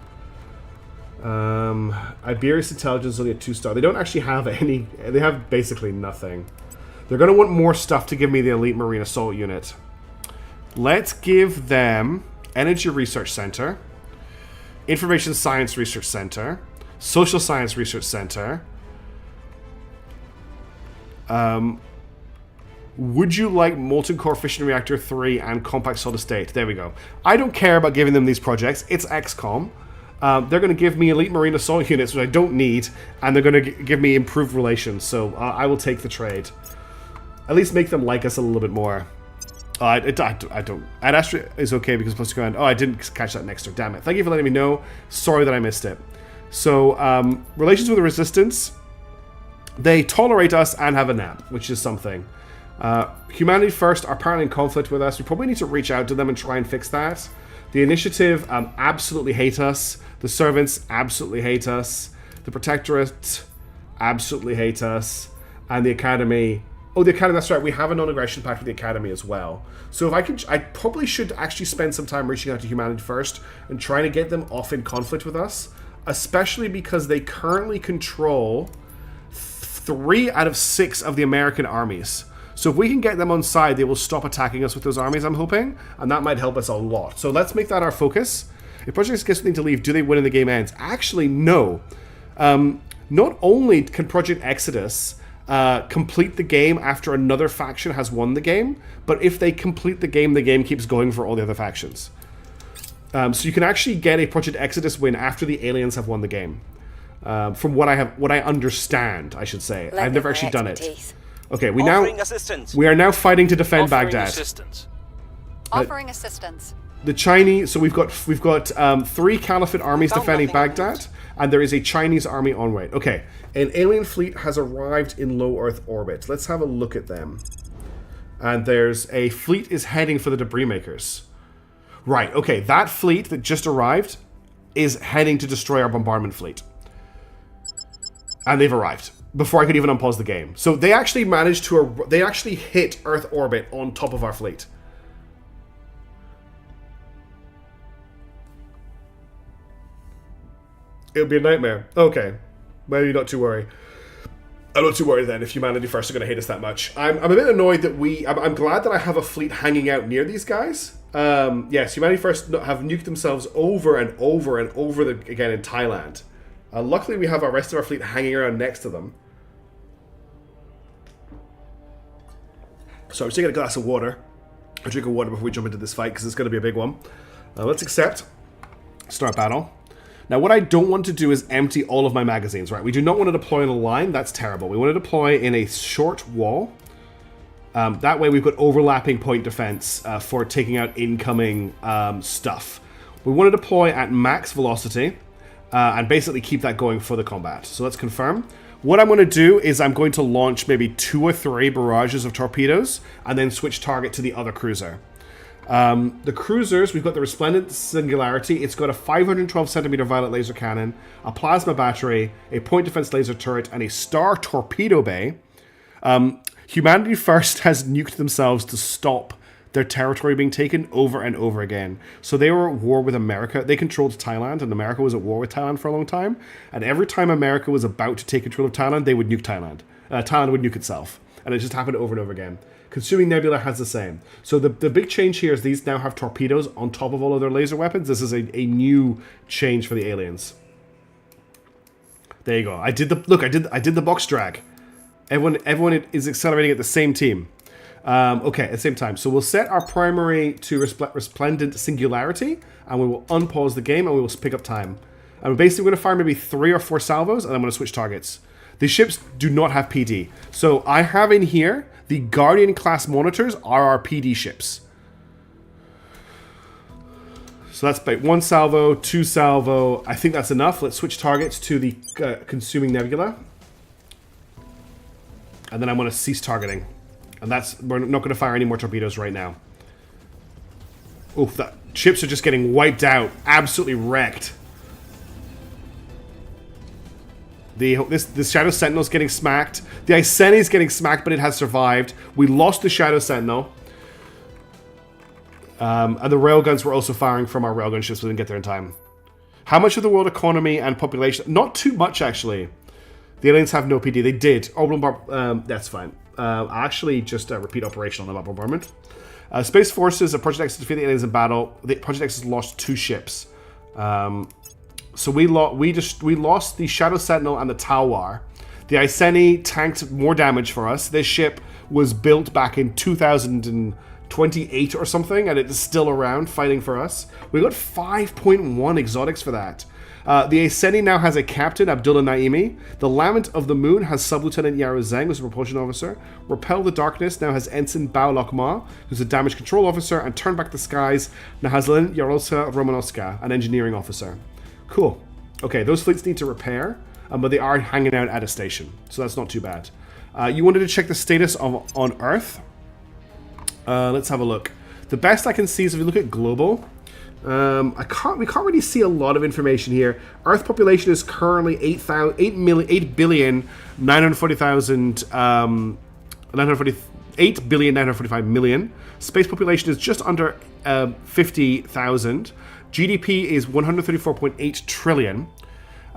Iberius intelligence is only a 2-star. They don't actually have any. They have basically nothing. They're going to want more stuff to give me the elite marine assault unit. Let's give them Energy Research Center, Information Science Research Center, Social Science Research Center. Would you like Molten Core Fission Reactor 3 and Compact Solid State? There we go. I don't care about giving them these projects. It's XCOM. They're going to give me Elite Marine Assault units, which I don't need, and they're going to give me improved relations, so I will take the trade. At least make them like us a little bit more. I don't. Ad Astra is okay because plus command. Oh, I didn't catch that next turn. Damn it. Thank you for letting me know. Sorry that I missed it. So, relations with the Resistance. They tolerate us and have a nap, which is something. Humanity First are apparently in conflict with us. We probably need to reach out to them and try and fix that. The Initiative absolutely hate us. The Servants absolutely hate us. The Protectorate absolutely hate us. And the Academy... Oh, the Academy, that's right. We have a non-aggression pact with the Academy as well. So if I probably should actually spend some time reaching out to Humanity First and trying to get them off in conflict with us, especially because they currently control 3 out of 6 of the American armies. So if we can get them on side, they will stop attacking us with those armies, I'm hoping, and that might help us a lot. So let's make that our focus. If Project Exodus need to leave, do they win and the game ends? Actually, no. Not only can Project Exodus complete the game after another faction has won the game, but if they complete the game keeps going for all the other factions. So you can actually get a Project Exodus win after the aliens have won the game. From what I understand, I should say. I've never actually done it. Okay, we are now fighting to defend Baghdad. Offering assistance. The Chinese, so we've got 3 Caliphate armies defending Baghdad, and there is a Chinese army on way. Okay, an alien fleet has arrived in low Earth orbit. Let's have a look at them. And there's a fleet is heading for the debris makers. Right, okay, that fleet that just arrived is heading to destroy our bombardment fleet. And they've arrived. before I could even unpause the game. So they actually managed to... They actually hit Earth orbit on top of our fleet. It would be a nightmare. Okay. Maybe not too worried. I'm not too worried then if Humanity First are going to hate us that much. I'm a bit annoyed that I'm glad that I have a fleet hanging out near these guys. Yes, Humanity First have nuked themselves over and over and over again in Thailand. Luckily, we have our rest of our fleet hanging around next to them. So I'm just taking a glass of water. I'll drink a water before we jump into this fight because it's going to be a big one. Let's accept. Start battle. Now, what I don't want to do is empty all of my magazines, right? We do not want to deploy in a line. That's terrible. We want to deploy in a short wall. That way, we've got overlapping point defense for taking out incoming stuff. We want to deploy at max velocity and basically keep that going for the combat. So let's confirm. What I'm going to do is I'm going to launch maybe 2 or 3 barrages of torpedoes and then switch target to the other cruiser. The cruisers, we've got the Resplendent Singularity. It's got a 512 centimeter violet laser cannon, a plasma battery, a point defense laser turret, and a star torpedo bay. Humanity First has nuked themselves to stop their territory being taken over and over again. So they were at war with America. They controlled Thailand, and America was at war with Thailand for a long time. And every time America was about to take control of Thailand, they would nuke Thailand. Thailand would nuke itself. And it just happened over and over again. Consuming Nebula has the same. So the big change here is these now have torpedoes on top of all of their laser weapons. This is a new change for the aliens. There you go. I did the box drag. Everyone is accelerating at the same team. Okay, at the same time. So we'll set our primary to Resplendent Singularity, and we will unpause the game, and we will pick up time. And we're basically going to fire maybe 3 or 4 salvos, and I'm going to switch targets. These ships do not have PD. So I have in here the Guardian-class monitors are our PD ships. So that's about 1 salvo, 2 salvo. I think that's enough. Let's switch targets to the Consuming Nebula. And then I'm going to cease targeting. And we're not going to fire any more torpedoes right now. Oof, the ships are just getting wiped out. Absolutely wrecked. This Shadow Sentinel's getting smacked. The Iceni's getting smacked, but it has survived. We lost the Shadow Sentinel. And the railguns were also firing from our railgun ships. We didn't get there in time. How much of the world economy and population? Not too much, actually. The aliens have no PD. They did. Orbital that's fine. Actually, just repeat operation on the bombardment. Space Forces, Project X defeated the aliens in battle. Project X has lost 2 ships. So we lost the Shadow Sentinel and the Talwar. The Iceni tanked more damage for us. This ship was built back in 2028 or something, and it is still around fighting for us. We got 5.1 exotics for that. The Iceni now has a captain, Abdullah Naimi. The Lament of the Moon has Sub-Lieutenant Yaro Zeng, who's a propulsion officer. Repel the Darkness now has Ensign Bao Lokma, who's a damage control officer. And Turn Back the Skies now has Lieutenant Yarosa Romanovska, an engineering officer. Cool. Okay, those fleets need to repair, but they are hanging out at a station, so that's not too bad. You wanted to check the status on Earth. Let's have a look. The best I can see is if you look at global. We can't really see a lot of information here. Earth population is currently 8,945,000,000. Space population is just under 50,000. GDP is 134.8 trillion.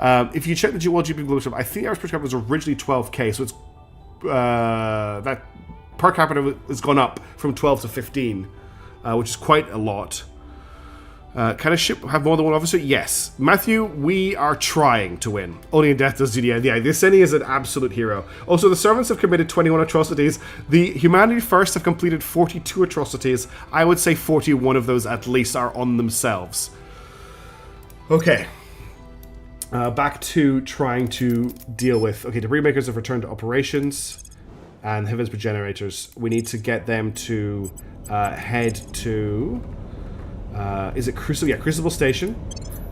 If you check the World GDP Global, I think the average per capita was originally 12k, so it's that per capita has gone up from 12 to 15, which is quite a lot. Can a ship have more than one officer? Yes. Matthew, we are trying to win. Only in death does duty end. Yeah, this Eni is an absolute hero. Also, the servants have committed 21 atrocities. The Humanity First have completed 42 atrocities. I would say 41 of those at least are on themselves. Okay. Back to trying to deal with... Okay, debris makers have returned to operations. And heavens generators. We need to get them to head to... is it Crucible? Yeah, Crucible Station.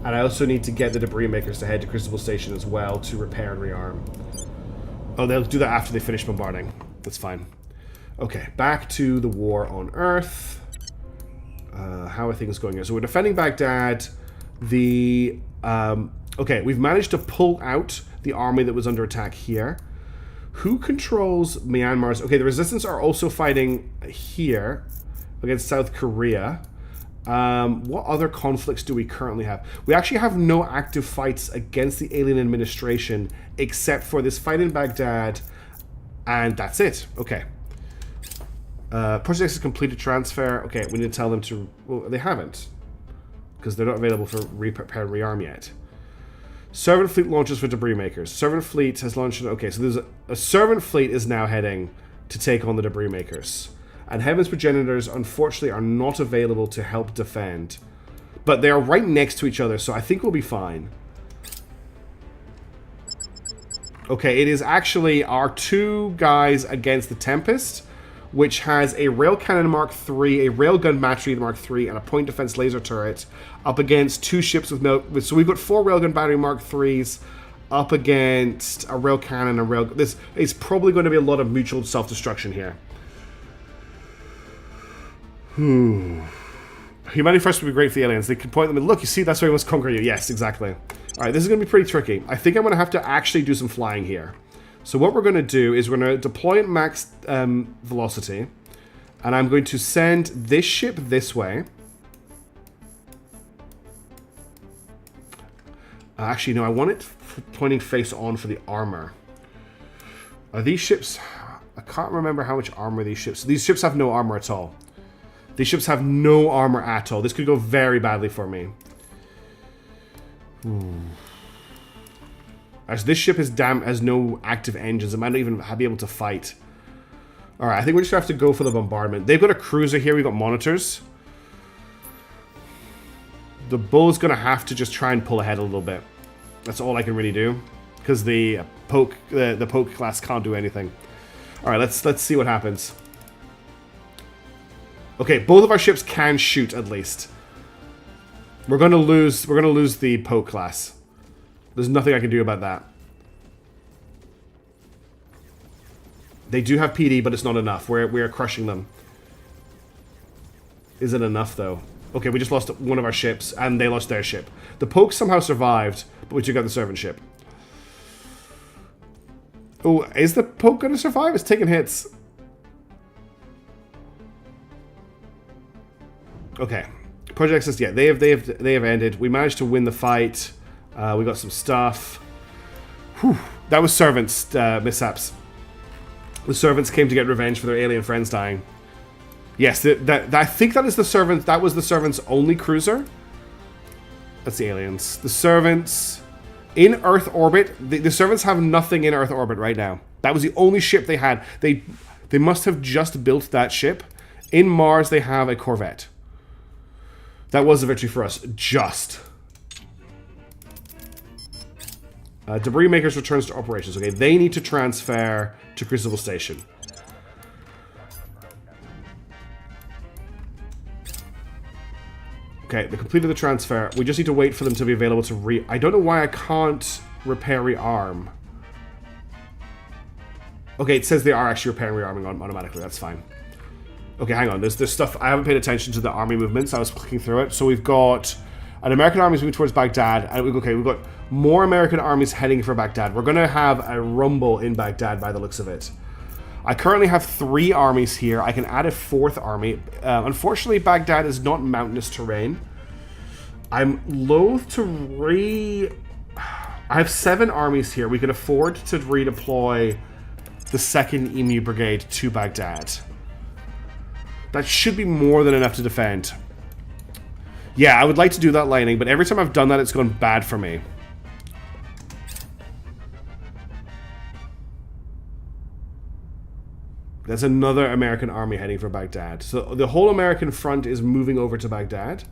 And I also need to get the debris makers to head to Crucible Station as well to repair and rearm. Oh, they'll do that after they finish bombarding. That's fine. Okay, back to the war on Earth. How are things going here? So we're defending Baghdad. Okay, we've managed to pull out the army that was under attack here. Who controls Myanmar's? Okay, the resistance are also fighting here against South Korea. What other conflicts do we currently have? We actually have no active fights against the alien administration except for this fight in Baghdad, and that's it. Okay. Project X has completed transfer. Okay, we need to tell them to... Well, they haven't, because they're not available for repair and rearm yet. Servant fleet launches for debris makers. Servant fleet has launched... Okay, so there's a servant fleet is now heading to take on the debris makers. And Heaven's Progenitors, unfortunately, are not available to help defend. But they are right next to each other, so I think we'll be fine. Okay, it is actually our two guys against the Tempest, which has a rail cannon Mark III, a railgun battery Mark III, and a point defense laser turret, up against two ships with so we've got 4 railgun battery Mark IIIs up against a rail cannon, a rail... This is probably going to be a lot of mutual self-destruction here. Humanity first would be great for the aliens. They can point them and look, you see, that's why we must conquer you. Yes, exactly. Alright, this is going to be pretty tricky. I think I'm going to have to actually do some flying here. So what we're going to do is we're going to deploy at max velocity. And I'm going to send this ship this way. Actually, no, I want it pointing face on for the armor. Are these ships... I can't remember how much armor these ships... These ships have no armor at all. These ships have no armor at all. This could go very badly for me. As this ship has no active engines, it might not even be able to fight. Alright, I think we're just going to have to go for the bombardment. They've got a cruiser here, we've got monitors. The Bull's going to have to just try and pull ahead a little bit. That's all I can really do. Because the poke class can't do anything. Alright, let's see what happens. Okay, both of our ships can shoot at least. We're gonna lose the poke class. There's nothing I can do about that. They do have PD, but it's not enough. We're crushing them. Is it enough though? Okay, we just lost one of our ships, and they lost their ship. The poke somehow survived, but we took out the servant ship. Oh, is the poke gonna survive? It's taking hits. Okay, Project Access. Yeah, they have ended. We managed to win the fight. We got some stuff. Whew. That was servants mishaps. The servants came to get revenge for their alien friends dying. Yes, I think that is the servant. That was the servants' only cruiser. That's the aliens. The servants in Earth orbit. The servants have nothing in Earth orbit right now. That was the only ship they had. They must have just built that ship. In Mars, they have a Corvette. That was a victory for us. Just. Debris Makers returns to operations. Okay, they need to transfer to Crucible Station. Okay, they completed the transfer. We just need to wait for them to be available to I don't know why I can't repair rearm. Okay, it says they are actually repairing rearming automatically. That's fine. Okay, hang on. There's stuff. I haven't paid attention to the army movements. I was clicking through it. So we've got an American army moving towards Baghdad. And we've got more American armies heading for Baghdad. We're going to have a rumble in Baghdad by the looks of it. I currently have 3 armies here. I can add a 4th army. Unfortunately, Baghdad is not mountainous terrain. I'm loath to I have 7 armies here. We can afford to redeploy the 2nd Emu Brigade to Baghdad. That should be more than enough to defend. Yeah, I would like to do that lightning, but every time I've done that, it's gone bad for me. That's another American army heading for Baghdad. So the whole American front is moving over to Baghdad.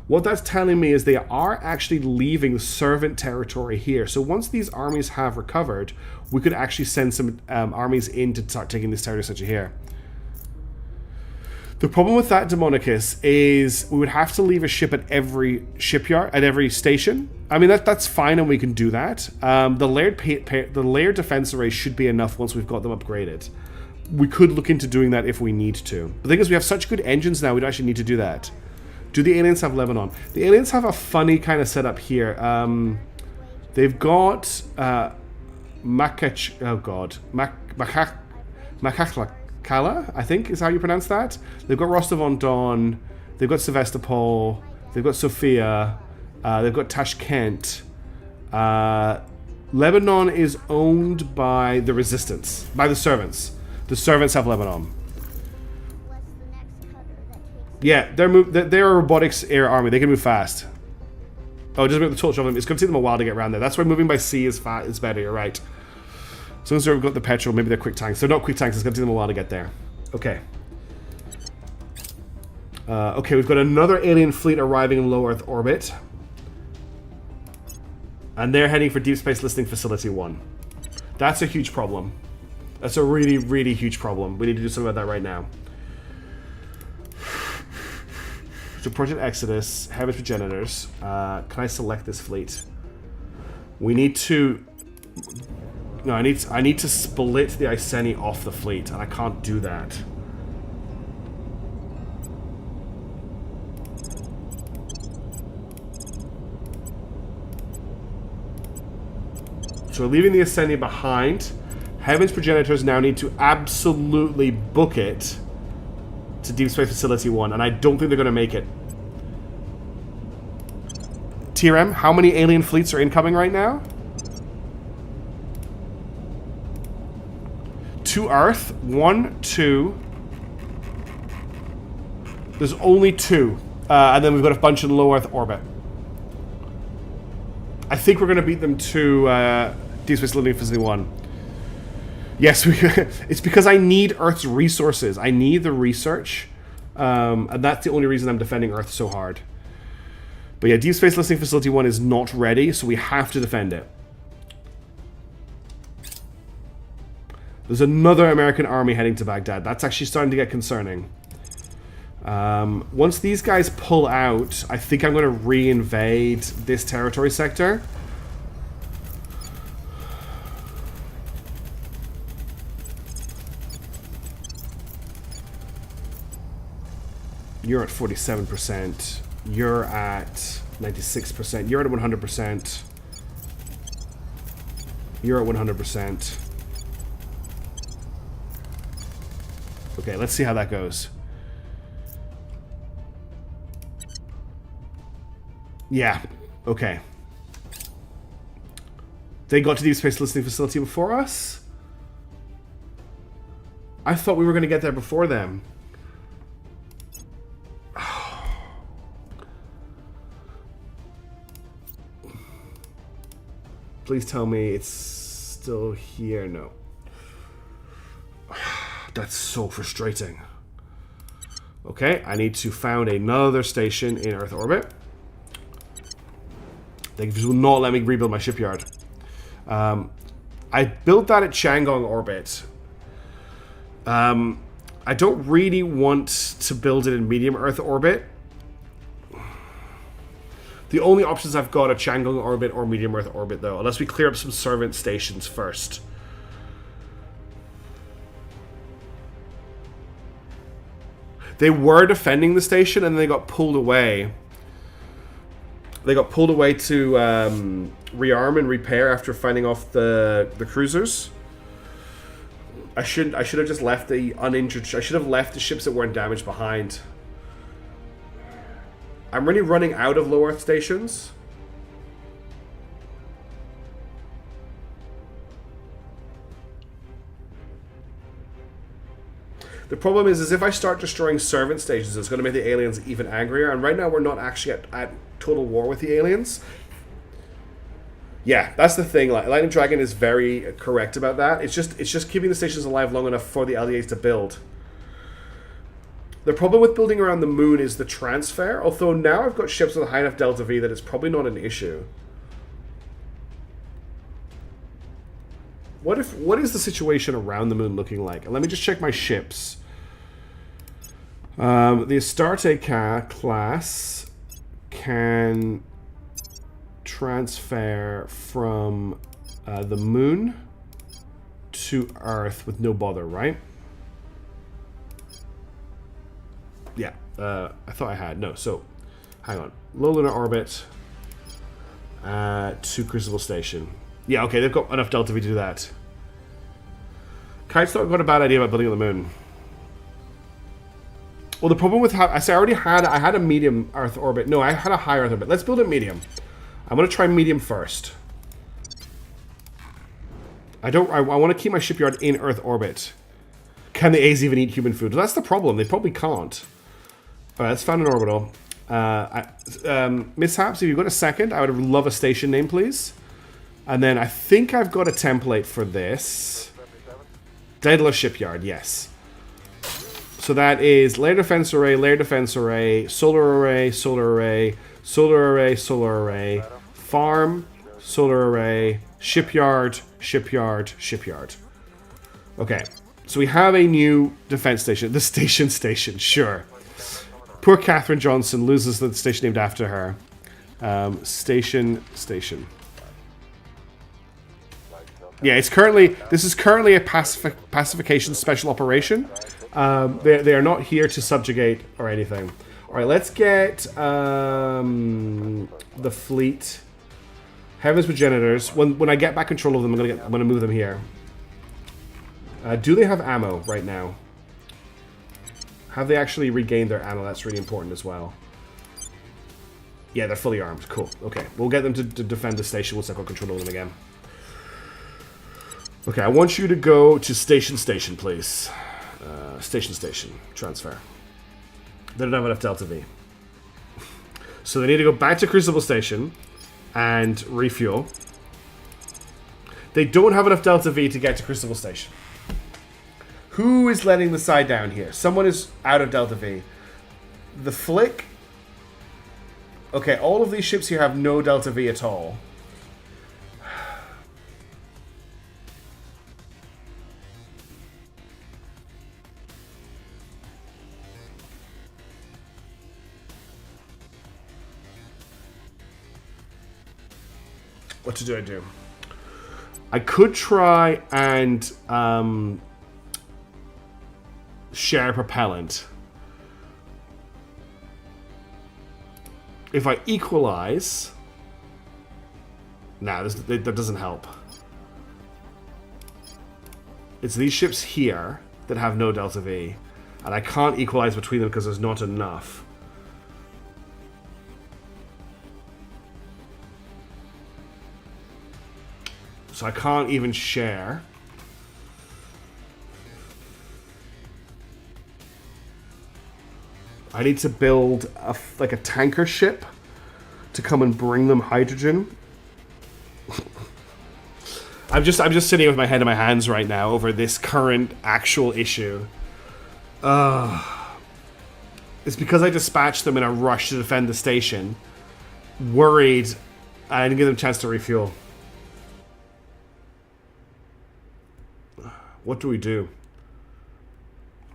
What that's telling me is they are actually leaving servant territory here. So once these armies have recovered, we could actually send some armies in to start taking this territory such as here. The problem with that, Demonicus, is we would have to leave a ship at every shipyard, at every station. I mean, that's fine and we can do that. The layered defense array should be enough once we've got them upgraded. We could look into doing that if we need to. The thing is, we have such good engines now, we don't actually need to do that. Do the aliens have Lebanon? The aliens have a funny kind of setup here. They've got Makakala, I think is how you pronounce that. They've got Rostov-on-Don. They've got Sevastopol. They've got Sofia. They've got Tashkent. Lebanon is owned by the resistance, by the servants. The servants have Lebanon. Yeah, they're a robotics air army. They can move fast. Oh, just move the torch of them. It's going to take them a while to get around there. That's why moving by sea is better. You're right. As long as they've got the petrol, maybe they're quick tanks. They're not quick tanks. It's going to take them a while to get there. Okay. Okay, we've got another alien fleet arriving in low Earth orbit. And they're heading for Deep Space Listening Facility 1. That's a huge problem. That's a really, really huge problem. We need to do something about that right now. So Project Exodus, Heaven's Progenitors. Can I select this fleet? We need to... No, I need to split the Iceni off the fleet, and I can't do that. So we're leaving the Iceni behind. Heaven's Progenitors now need to absolutely book it to Deep Space Facility 1, and I don't think they're going to make it. TRM, how many alien fleets are incoming right now? To Earth, 1, 2. There's only 2. And then we've got a bunch in low Earth orbit. I think we're going to beat them to Deep Space Listening Facility 1. Yes, it's because I need Earth's resources. I need the research. And that's the only reason I'm defending Earth so hard. But yeah, Deep Space Listening Facility 1 is not ready, so we have to defend it. There's another American army heading to Baghdad. That's actually starting to get concerning. Once these guys pull out, I think I'm going to re-invade this territory sector. You're at 47%. You're at 96%. You're at 100%. You're at 100%. Okay, let's see how that goes. Yeah, okay. They got to Deep Space Listening Facility before us? I thought we were going to get there before them. Please tell me it's still here. No. That's so frustrating. Okay, I need to found another station in Earth orbit. They will not let me rebuild my shipyard. I built that at Chang'e orbit. I don't really want to build it in medium Earth orbit. The only options I've got are Chang'e orbit or medium Earth orbit, though, unless we clear up some servant stations first. They were defending the station and they got pulled away. They got pulled away to rearm and repair after fighting off the cruisers. I should have just left the uninjured. I should have left the ships that weren't damaged behind. I'm really running out of low Earth stations. The problem is if I start destroying servant stations, it's going to make the aliens even angrier. And right now, we're not actually at total war with the aliens. Yeah, that's the thing. Like, Lightning Dragon is very correct about that. It's just keeping the stations alive long enough for the LDAs to build. The problem with building around the moon is the transfer. Although now I've got ships with a high enough delta V that it's probably not an issue. What is the situation around the moon looking like? Let me just check my ships. The Astarte class can transfer from the moon to Earth with no bother, right? Yeah, I thought I had. No, so, hang on. Low lunar orbit to Crucible Station. Yeah, okay, they've got enough delta V to do that. Kite's not got a bad idea about building on the moon. Well, the problem with how I say I had a medium Earth orbit. No, I had a high Earth orbit. Let's build it medium. I'm gonna try medium first. I want to keep my shipyard in Earth orbit. Can the A's even eat human food? Well, that's the problem. They probably can't. All right, let's find an orbital. Mishaps, if you've got a second, I would love a station name, please. And then I think I've got a template for this. Daedalus Shipyard, yes. So that is layer defense array, solar array, solar array, solar array, solar array, farm, solar array, shipyard, shipyard, shipyard. Okay, so we have a new defense station. The station, sure. Poor Katherine Johnson loses the station named after her. Station. Yeah, this is currently a pacification special operation. They are not here to subjugate or anything. All right, let's get the fleet. Heavens Progenitors. When I get back control of them, I'm gonna move them here. Do they have ammo right now? Have they actually regained their ammo? That's really important as well. Yeah, they're fully armed. Cool. Okay, we'll get them to defend the station once I've got control of them again. Okay, I want you to go to station, please. Station. Transfer. They don't have enough Delta V. So they need to go back to Crucible Station and refuel. They don't have enough Delta V to get to Crucible Station. Who is letting the side down here? Someone is out of Delta V. The Flick. Okay, all of these ships here have no Delta V at all. What do I do? I could try and share propellant. If I equalize... Nah, that doesn't help. It's these ships here that have no Delta V. And I can't equalize between them because there's not enough. So I can't even share. I need to build like a tanker ship to come and bring them hydrogen. I'm just sitting with my head in my hands right now over this current actual issue. It's because I dispatched them in a rush to defend the station. Worried I didn't give them a chance to refuel. What do we do?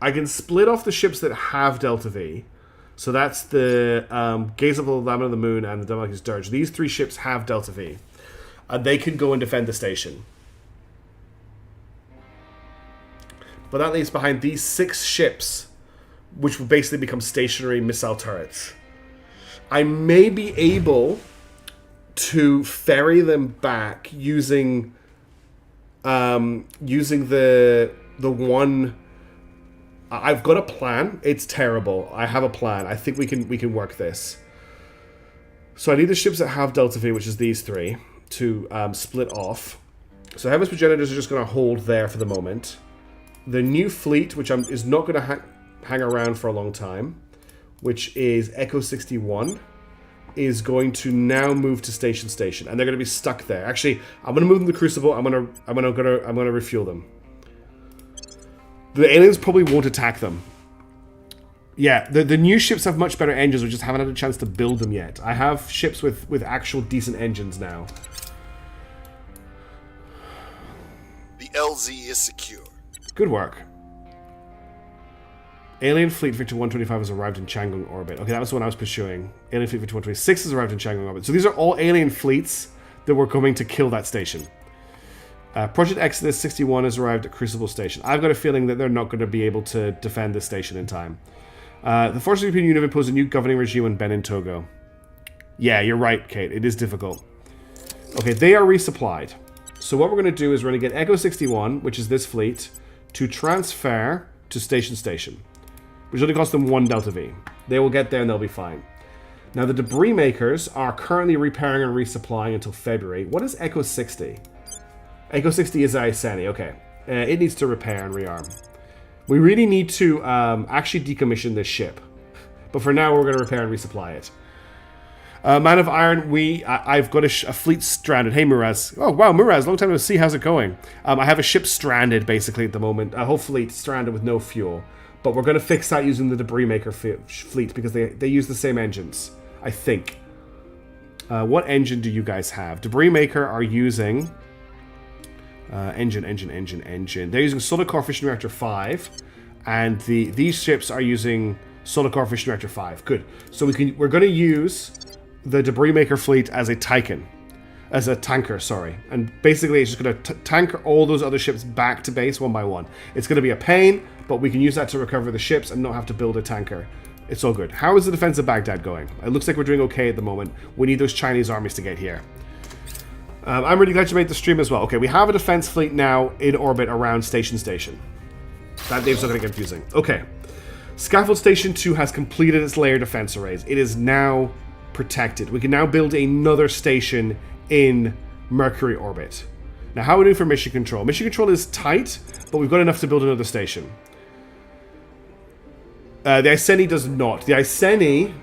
I can split off the ships that have Delta V. So that's the Gaze of the Lamb of the Moon and the Damascus Dirge. These three ships have Delta V. They can go and defend the station. But that leaves behind these 6 ships, which will basically become stationary missile turrets. I may be able to ferry them back using the one. I've got a plan. It's terrible. I have a plan. I think we can work this. So I need the ships that have Delta V, which is these 3, to split off. So Heaven's Progenitors are just going to hold there for the moment. The new fleet, which is not going to hang around for a long time, which is Echo 61, is going to now move to station, and they're going to be stuck there. Actually, I'm going to move them to Crucible. I'm going to refuel them. The aliens probably won't attack them. Yeah, the new ships have much better engines. We just haven't had a chance to build them yet. I have ships with actual decent engines now. The LZ is secure. Good work. Alien Fleet Victor 125 has arrived in Chang'e orbit. Okay, that was the one I was pursuing. Alien Fleet Victor 126 has arrived in Chang'e orbit. So these are all alien fleets that were coming to kill that station. Project Exodus 61 has arrived at Crucible Station. I've got a feeling that they're not going to be able to defend this station in time. The Forces of the European Union have imposed a new governing regime on Benin Togo. Yeah, you're right, Kate. It is difficult. Okay, they are resupplied. So what we're going to do is we're going to get Echo 61, which is this fleet, to transfer to station, which only costs them 1 Delta V. They will get there and they'll be fine. Now, the debris makers are currently repairing and resupplying until February. What is Echo 60? Echo 60 is Iceni, okay. It needs to repair and rearm. We really need to actually decommission this ship. But for now, we're going to repair and resupply it. Man of Iron, I've got a fleet stranded. Hey, Muraz. Oh, wow, Muraz, long time no see. How's it going? I have a ship stranded, basically, at the moment. Hopefully, it's stranded with no fuel. But we're going to fix that using the debris maker fleet because they use the same engines, I think. What engine do you guys have? Debris maker are using... engine. They're using Solar Core Fission Reactor 5. And these ships are using Solar Core Fission Reactor 5. Good. So we're going to use the debris maker fleet as a tanker, sorry. And basically it's just going to tank all those other ships back to base one by one. It's going to be a pain, but we can use that to recover the ships and not have to build a tanker. It's all good. How is the defense of Baghdad going? It looks like we're doing okay at the moment. We need those Chinese armies to get here. I'm really glad you made the stream as well. Okay, we have a defense fleet now in orbit around Station. That name's not going to get confusing. Okay. Scaffold Station 2 has completed its layer defense arrays. It is now protected. We can now build another station in Mercury orbit. Now, how are we doing for mission control? Mission control is tight, but we've got enough to build another station. The Iceni does not. The Iceni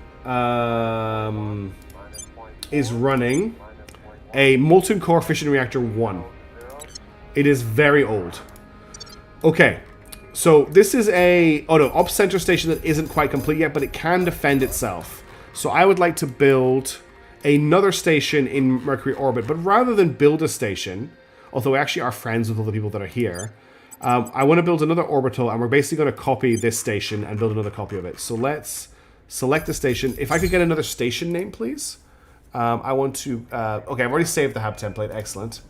is running a Molten Core Fission Reactor 1. It is very old. Okay, so this is a... Oh no, Ops Center station that isn't quite complete yet, but it can defend itself. So I would like to build another station in Mercury orbit, but rather than build a station, although we actually are friends with all the people that are here, I want to build another orbital, and we're basically going to copy this station and build another copy of it. So let's select the station. If I could get another station name, please. I want to... okay, I've already saved the hab template. Excellent.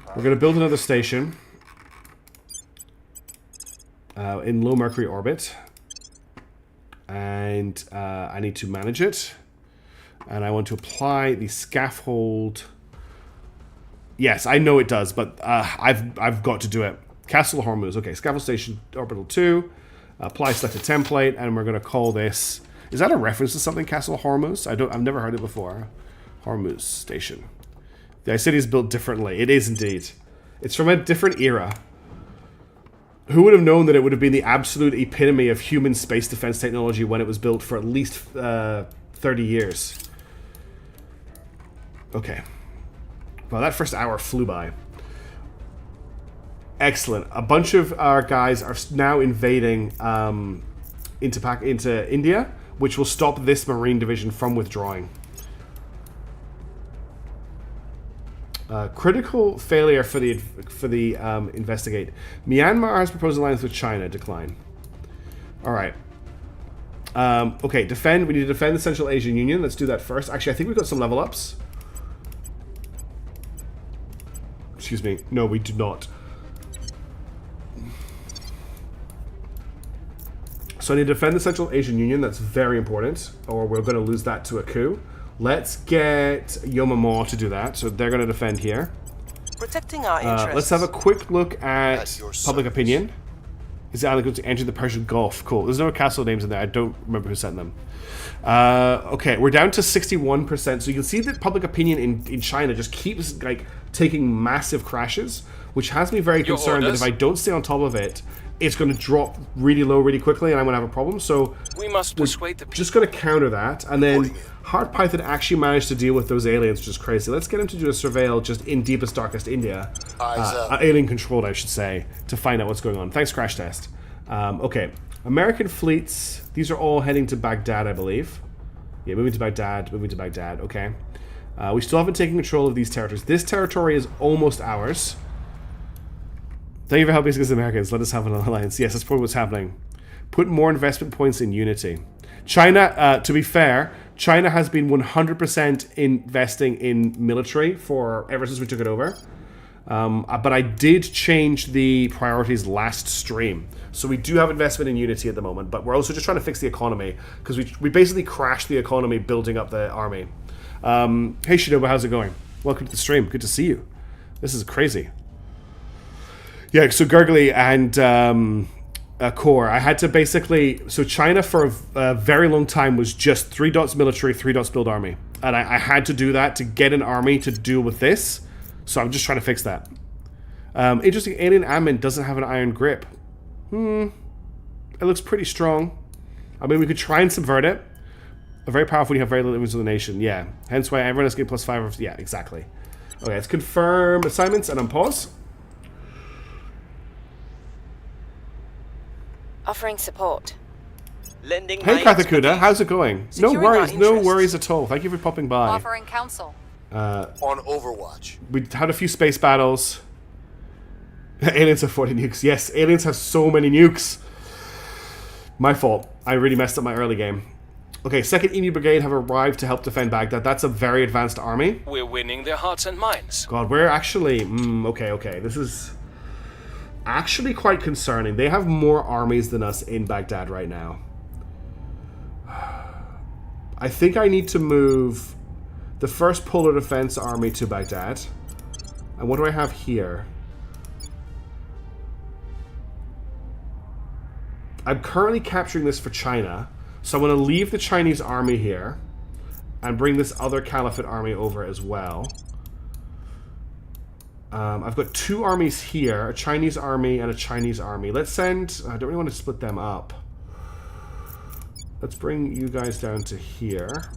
We're going to build another station in low Mercury orbit. And I need to manage it. And I want to apply the scaffold... Yes, I know it does, but I've got to do it. Castle Hormuz. Okay, Scaffold Station Orbital 2. Apply selected template, and we're going to call this... Is that a reference to something, Castle Hormuz? I've never heard it before. Hormuz Station. The city is built differently. It is indeed. It's from a different era. Who would have known that it would have been the absolute epitome of human space defense technology when it was built for at least 30 years? Okay. Well, that first hour flew by. Excellent. A bunch of our guys are now invading into India, which will stop this Marine division from withdrawing. Critical failure for the investigate. Myanmar has proposed alliance with China. Decline. All right. Okay, defend. We need to defend the Central Asian Union. Let's do that first. Actually, I think we've got some level ups. Excuse me. No, we do not. So I need to defend the Central Asian Union. That's very important, or we're going to lose that to a coup. Let's get Yomamo to do that. So they're going to defend here. Protecting our interests. Let's have a quick look at public opinion. Is the island going to enter the Persian Gulf? Cool. There's no castle names in there. I don't remember who sent them. Okay, we're down to 61%. So you can see that public opinion in China just keeps like taking massive crashes, which has me very concerned that if I don't stay on top of it, it's going to drop really low really quickly and I'm going to have a problem. So we must persuade the people. Just going to counter that. And then Hard Python actually managed to deal with those aliens, which is crazy. Let's get him to do a surveil just in deepest, darkest India. Alien controlled, I should say, to find out what's going on. Thanks, Crash Test. Okay. American fleets. These are all heading to Baghdad, I believe. Yeah, moving to Baghdad. Okay. We still haven't taken control of these territories. This territory is almost ours. Thank you for helping us against the Americans. Let us have an alliance. Yes, that's probably what's happening. Put more investment points in unity. China, to be fair, China has been 100% investing in military ever since we took it over. But I did change the priorities last stream. So we do have investment in unity at the moment, but we're also just trying to fix the economy because we basically crashed the economy building up the army. Hey Shinobu, how's it going? Welcome to the stream. Good to see you. This is crazy. Yeah, so Gurgly and Core, I had to basically... So China for a very long time was just 3 dots military, 3 dots build army. And I had to do that to get an army to deal with this. So I'm just trying to fix that. Interesting, Alien Admin doesn't have an iron grip. It looks pretty strong. I mean, we could try and subvert it. Very powerful when you have very little influence on the nation. Yeah, hence why everyone has to get +5. Yeah, exactly. Okay, let's confirm assignments and unpause. Offering support. Lending Hey, my Kathakuda, how's it going? Securing our No interests. worries at all. Thank you for popping by. Offering counsel. On Overwatch. We had a few space battles. Aliens have 40 nukes. Yes, aliens have so many nukes. My fault. I really messed up my early game. Okay, 2nd Emu Brigade have arrived to help defend Baghdad. That's a very advanced army. We're winning their hearts and minds. God, we're actually... okay. This is actually quite concerning. They have more armies than us in Baghdad right now. I think I need to move the 1st Polar Defense Army to Baghdad. And what do I have here? I'm currently capturing this for China. So I'm going to leave the Chinese army here and bring this other Caliphate army over as well. I've got 2 armies here, a Chinese army and a Chinese army. Let's send... I don't really want to split them up. Let's bring you guys down to here.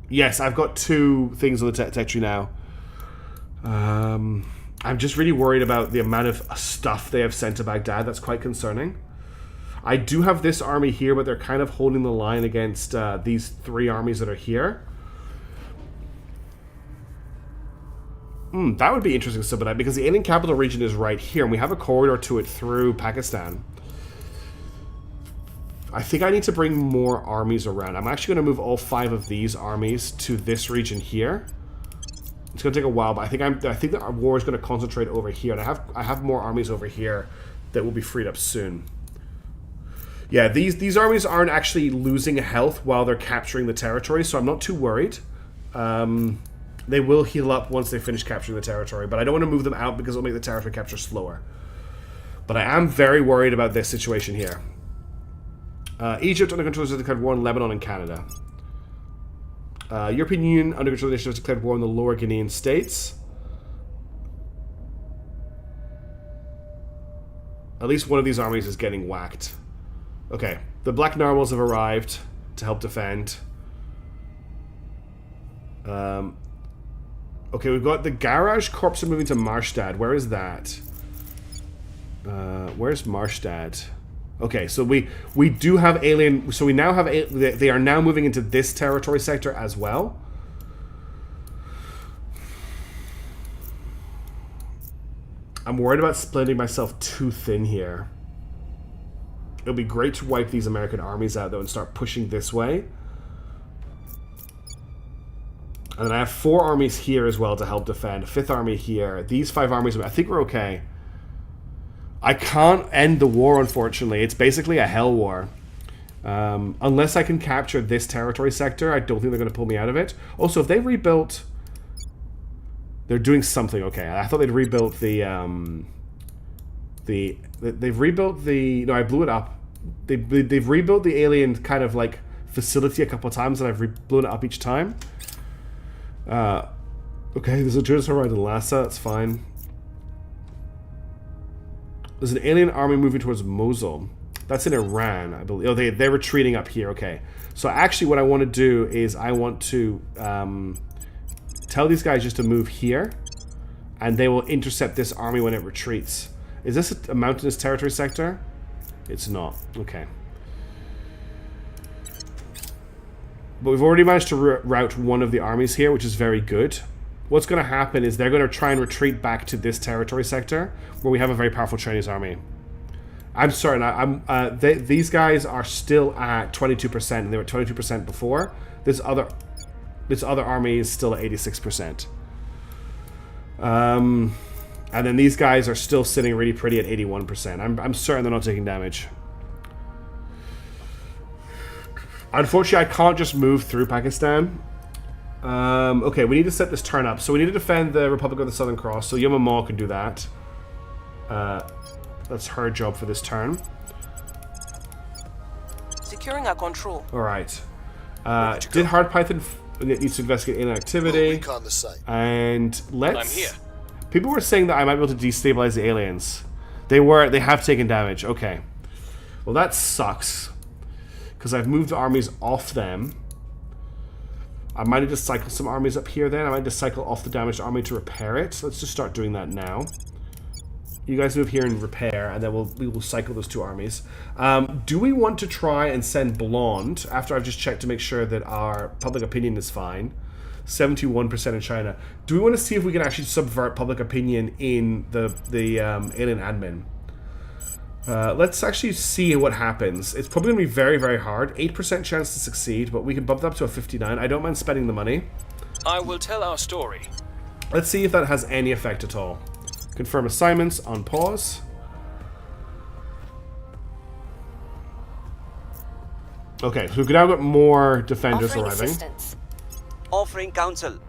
Yes, I've got 2 things on the tech tree now. I'm just really worried about the amount of stuff they have sent to Baghdad. That's quite concerning. I do have this army here, but they're kind of holding the line against these 3 armies that are here. That would be interesting to submit because the alien capital region is right here, and we have a corridor to it through Pakistan. I think I need to bring more armies around. I'm actually going to move all 5 of these armies to this region here. It's going to take a while, but I think that our war is going to concentrate over here, and I have more armies over here that will be freed up soon. Yeah, these armies aren't actually losing health while they're capturing the territory, so I'm not too worried. They will heal up once they finish capturing the territory, but I don't want to move them out because it'll make the territory capture slower. But I am very worried about this situation here. Egypt under control has declared war on Lebanon and Canada. European Union under control initiative has declared war on the Lower Guinean states. At least one of these armies is getting whacked. Okay, the Black Narwhals have arrived to help defend. Okay, we've got the Garage Corps are moving to Marstad. Where is that? Where's Marstad? Okay, so we do have alien... So we now have... They are now moving into this territory sector as well. I'm worried about splitting myself too thin here. It would be great to wipe these American armies out, though, and start pushing this way. And then I have 4 armies here as well to help defend. A 5th army here. These 5 armies... I think we're okay. I can't end the war, unfortunately. It's basically a hell war. Unless I can capture this territory sector, I don't think they're going to pull me out of it. Also, if they rebuilt... They're doing something okay. I thought they'd rebuilt the... They've rebuilt the... No, I blew it up. They've rebuilt the alien kind of like facility a couple of times, and I've blown it up each time. Okay, there's a Judas Horizon Lhasa, that's fine. There's an alien army moving towards Mosul. That's in Iran, I believe. Oh, they're retreating up here, okay. So actually what I want to do is I want to tell these guys just to move here, and they will intercept this army when it retreats. Is this a mountainous territory sector? It's not. Okay. But we've already managed to route one of the armies here, which is very good. What's going to happen is they're going to try and retreat back to this territory sector, where we have a very powerful Chinese army. I'm sorry, these guys are still at 22%, and they were at 22% before. This other army is still at 86%. And then these guys are still sitting really pretty at 81%. I'm certain they're not taking damage. Unfortunately, I can't just move through Pakistan. Okay, we need to set this turn up. So we need to defend the Republic of the Southern Cross. So Yamama can do that. That's her job for this turn. Securing our control. Alright. Did Hard Python needs to investigate inactivity. Recon the site. And let's... I'm here. People were saying that I might be able to destabilize the aliens. They have taken damage. Okay. Well, that sucks. Because I've moved armies off them. I might have just cycled some armies up here then. I might just cycle off the damaged army to repair it. So let's just start doing that now. You guys move here and repair, and then we will cycle those 2 armies. Do we want to try and send Blonde, after I've just checked to make sure that our public opinion is fine? 71% in China. Do we want to see if we can actually subvert public opinion in the alien admin? Let's actually see what happens. It's probably going to be very, very hard. 8% chance to succeed, but we can bump it up to a 59. I don't mind spending the money. I will tell our story. Let's see if that has any effect at all. Confirm assignments on pause. Okay, so we've now got more defenders Offering arriving. assistance. Offering counsel.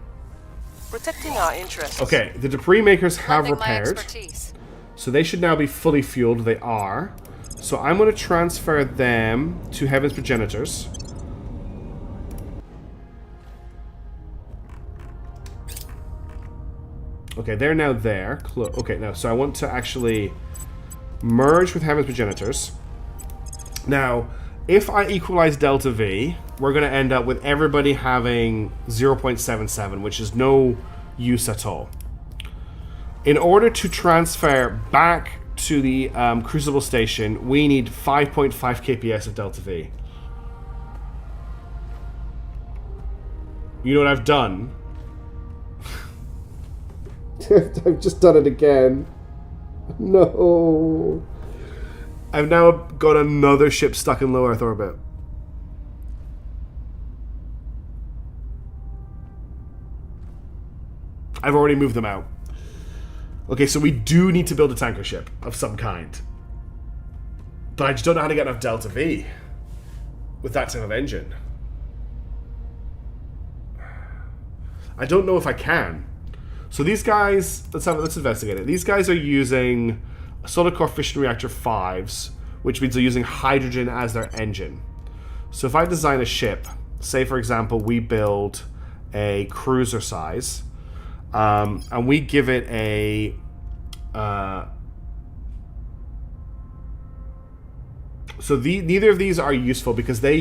Protecting our interests. Okay, the debris makers have Lending my repaired. expertise. So they should now be fully fueled. They are. So I'm going to transfer them to Heaven's Progenitors. Okay, they're now there. Okay, now, so I want to actually merge with Heaven's Progenitors. Now, if I equalize Delta V, we're going to end up with everybody having 0.77, which is no use at all. In order to transfer back to the Crucible Station, we need 5.5 kps of Delta V. You know what I've done? I've just done it again. No. I've now got another ship stuck in low Earth orbit. I've already moved them out. Okay, so we do need to build a tanker ship of some kind. But I just don't know how to get enough Delta V with that type of engine. I don't know if I can. So these guys, let's investigate it. These guys are using solid core fission reactor 5s, which means they're using hydrogen as their engine. So if I design a ship, say for example we build a cruiser size, and we give it a neither of these are useful because they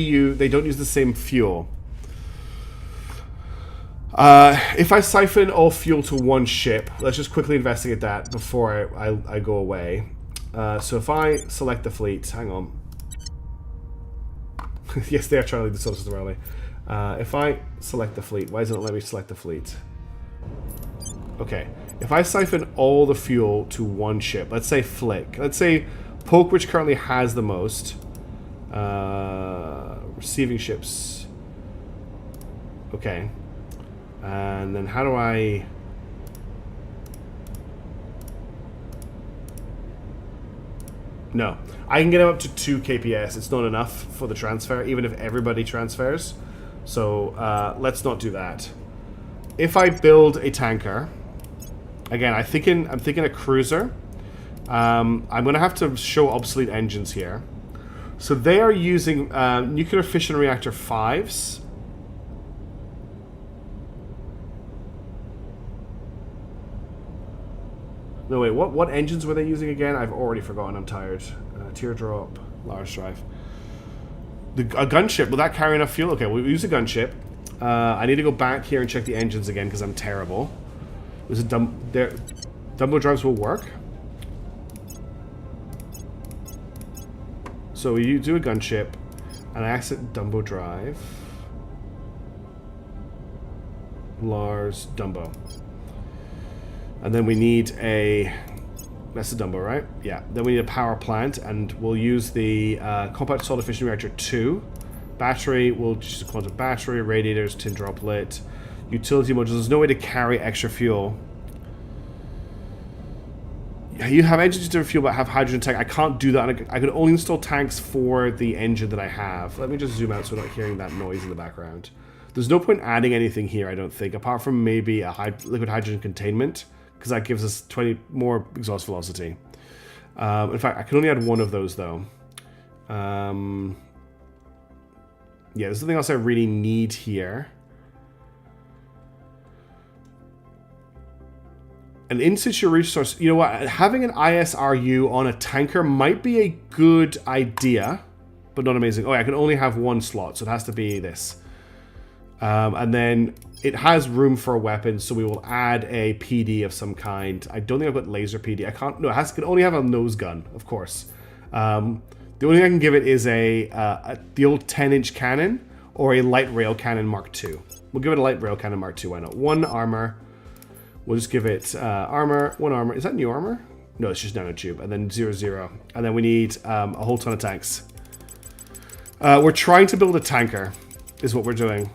don't use the same fuel. If I siphon all fuel to one ship, let's just quickly investigate that before I go away. So if I select the fleet, hang on. Yes, they are trying to leave the solar system early. If I select the fleet, why doesn't it let me select the fleet? Okay, if I siphon all the fuel to one ship, let's say Flick, let's say Poke, which currently has the most, receiving ships. Okay. And then how do I... No. I can get him up to 2 kps. It's not enough for the transfer, even if everybody transfers. So, let's not do that. If I build a tanker... Again, I'm thinking a cruiser. I'm going to have to show obsolete engines here. So they are using nuclear fission reactor 5s. No, wait, what engines were they using again? I've already forgotten, I'm tired. Teardrop, Lars Drive. A gunship, will that carry enough fuel? Okay, we'll use a gunship. I need to go back here and check the engines again because I'm terrible. Was it Dumbo drives will work? So you do a gunship, and I exit Dumbo drive. Lars, Dumbo. And then we need a... That's the Dumbo, right? Yeah. Then we need a power plant, and we'll use the compact solid fission reactor 2. Battery, we'll just use a quantum battery, radiators, tin droplet, utility modules. There's no way to carry extra fuel. You have engines to fuel but have hydrogen tank. I can't do that. I can only install tanks for the engine that I have. Let me just zoom out so we're not hearing that noise in the background. There's no point adding anything here, I don't think, apart from maybe a liquid hydrogen containment, because that gives us 20 more exhaust velocity. In fact, I can only add one of those, though. Yeah, there's nothing else I really need here. An in-situ resource. You know what? Having an ISRU on a tanker might be a good idea, but not amazing. Oh, yeah, I can only have one slot, so it has to be this. And then it has room for a weapon, so we will add a PD of some kind. I don't think I've got laser PD. I can't. No, it can only have a nose gun, of course. The only thing I can give it is the old 10-inch cannon or a light rail cannon Mark II. We'll give it a light rail cannon Mark II. Why not? 1 armor. We'll just give it armor. 1 armor. Is that new armor? No, it's just nanotube. And then 0, 0. And then we need a whole ton of tanks. We're trying to build a tanker, is what we're doing.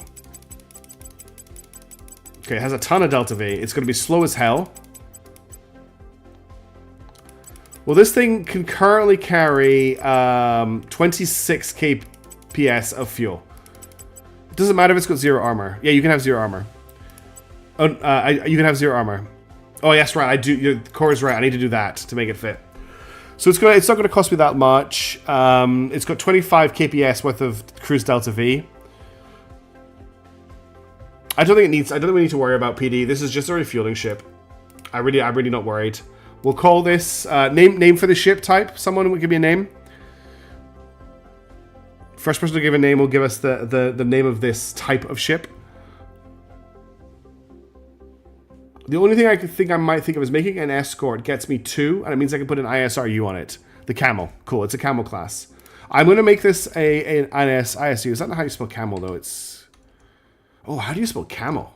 Okay, it has a ton of Delta V. It's going to be slow as hell. Well, this thing can currently carry 26 kps of fuel. It doesn't matter if it's got 0 armor. Yeah, you can have 0 armor. Oh, you can have 0 armor. Oh, yes, right. I do. Your core is right. I need to do that to make it fit. So it's not going to cost me that much. It's got 25 kps worth of cruise Delta V. I don't think we need to worry about PD. This is just a refueling ship. I'm really not worried. We'll call this name for the ship type. Someone will give me a name. First person to give a name will give us the name of this type of ship. The only thing I might think of is making an escort gets me 2, and it means I can put an ISRU on it. The camel. Cool, it's a camel class. I'm going to make this an ISU. Is that not how you spell camel, though? It's... Oh, how do you spell camel?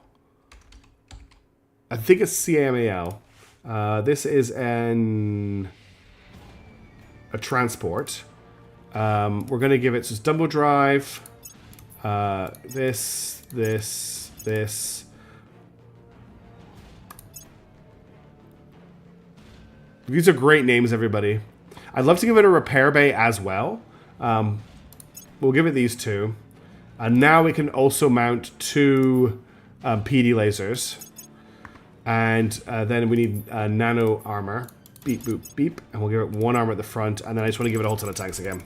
I think it's CAMAL. This is a transport. We're going to give it just Dumbo Drive. This. These are great names, everybody. I'd love to give it a repair bay as well. We'll give it these 2. And now we can also mount 2 PD lasers. And then we need nano armor. Beep, boop, beep. And we'll give it 1 armor at the front. And then I just want to give it a whole ton of tanks again.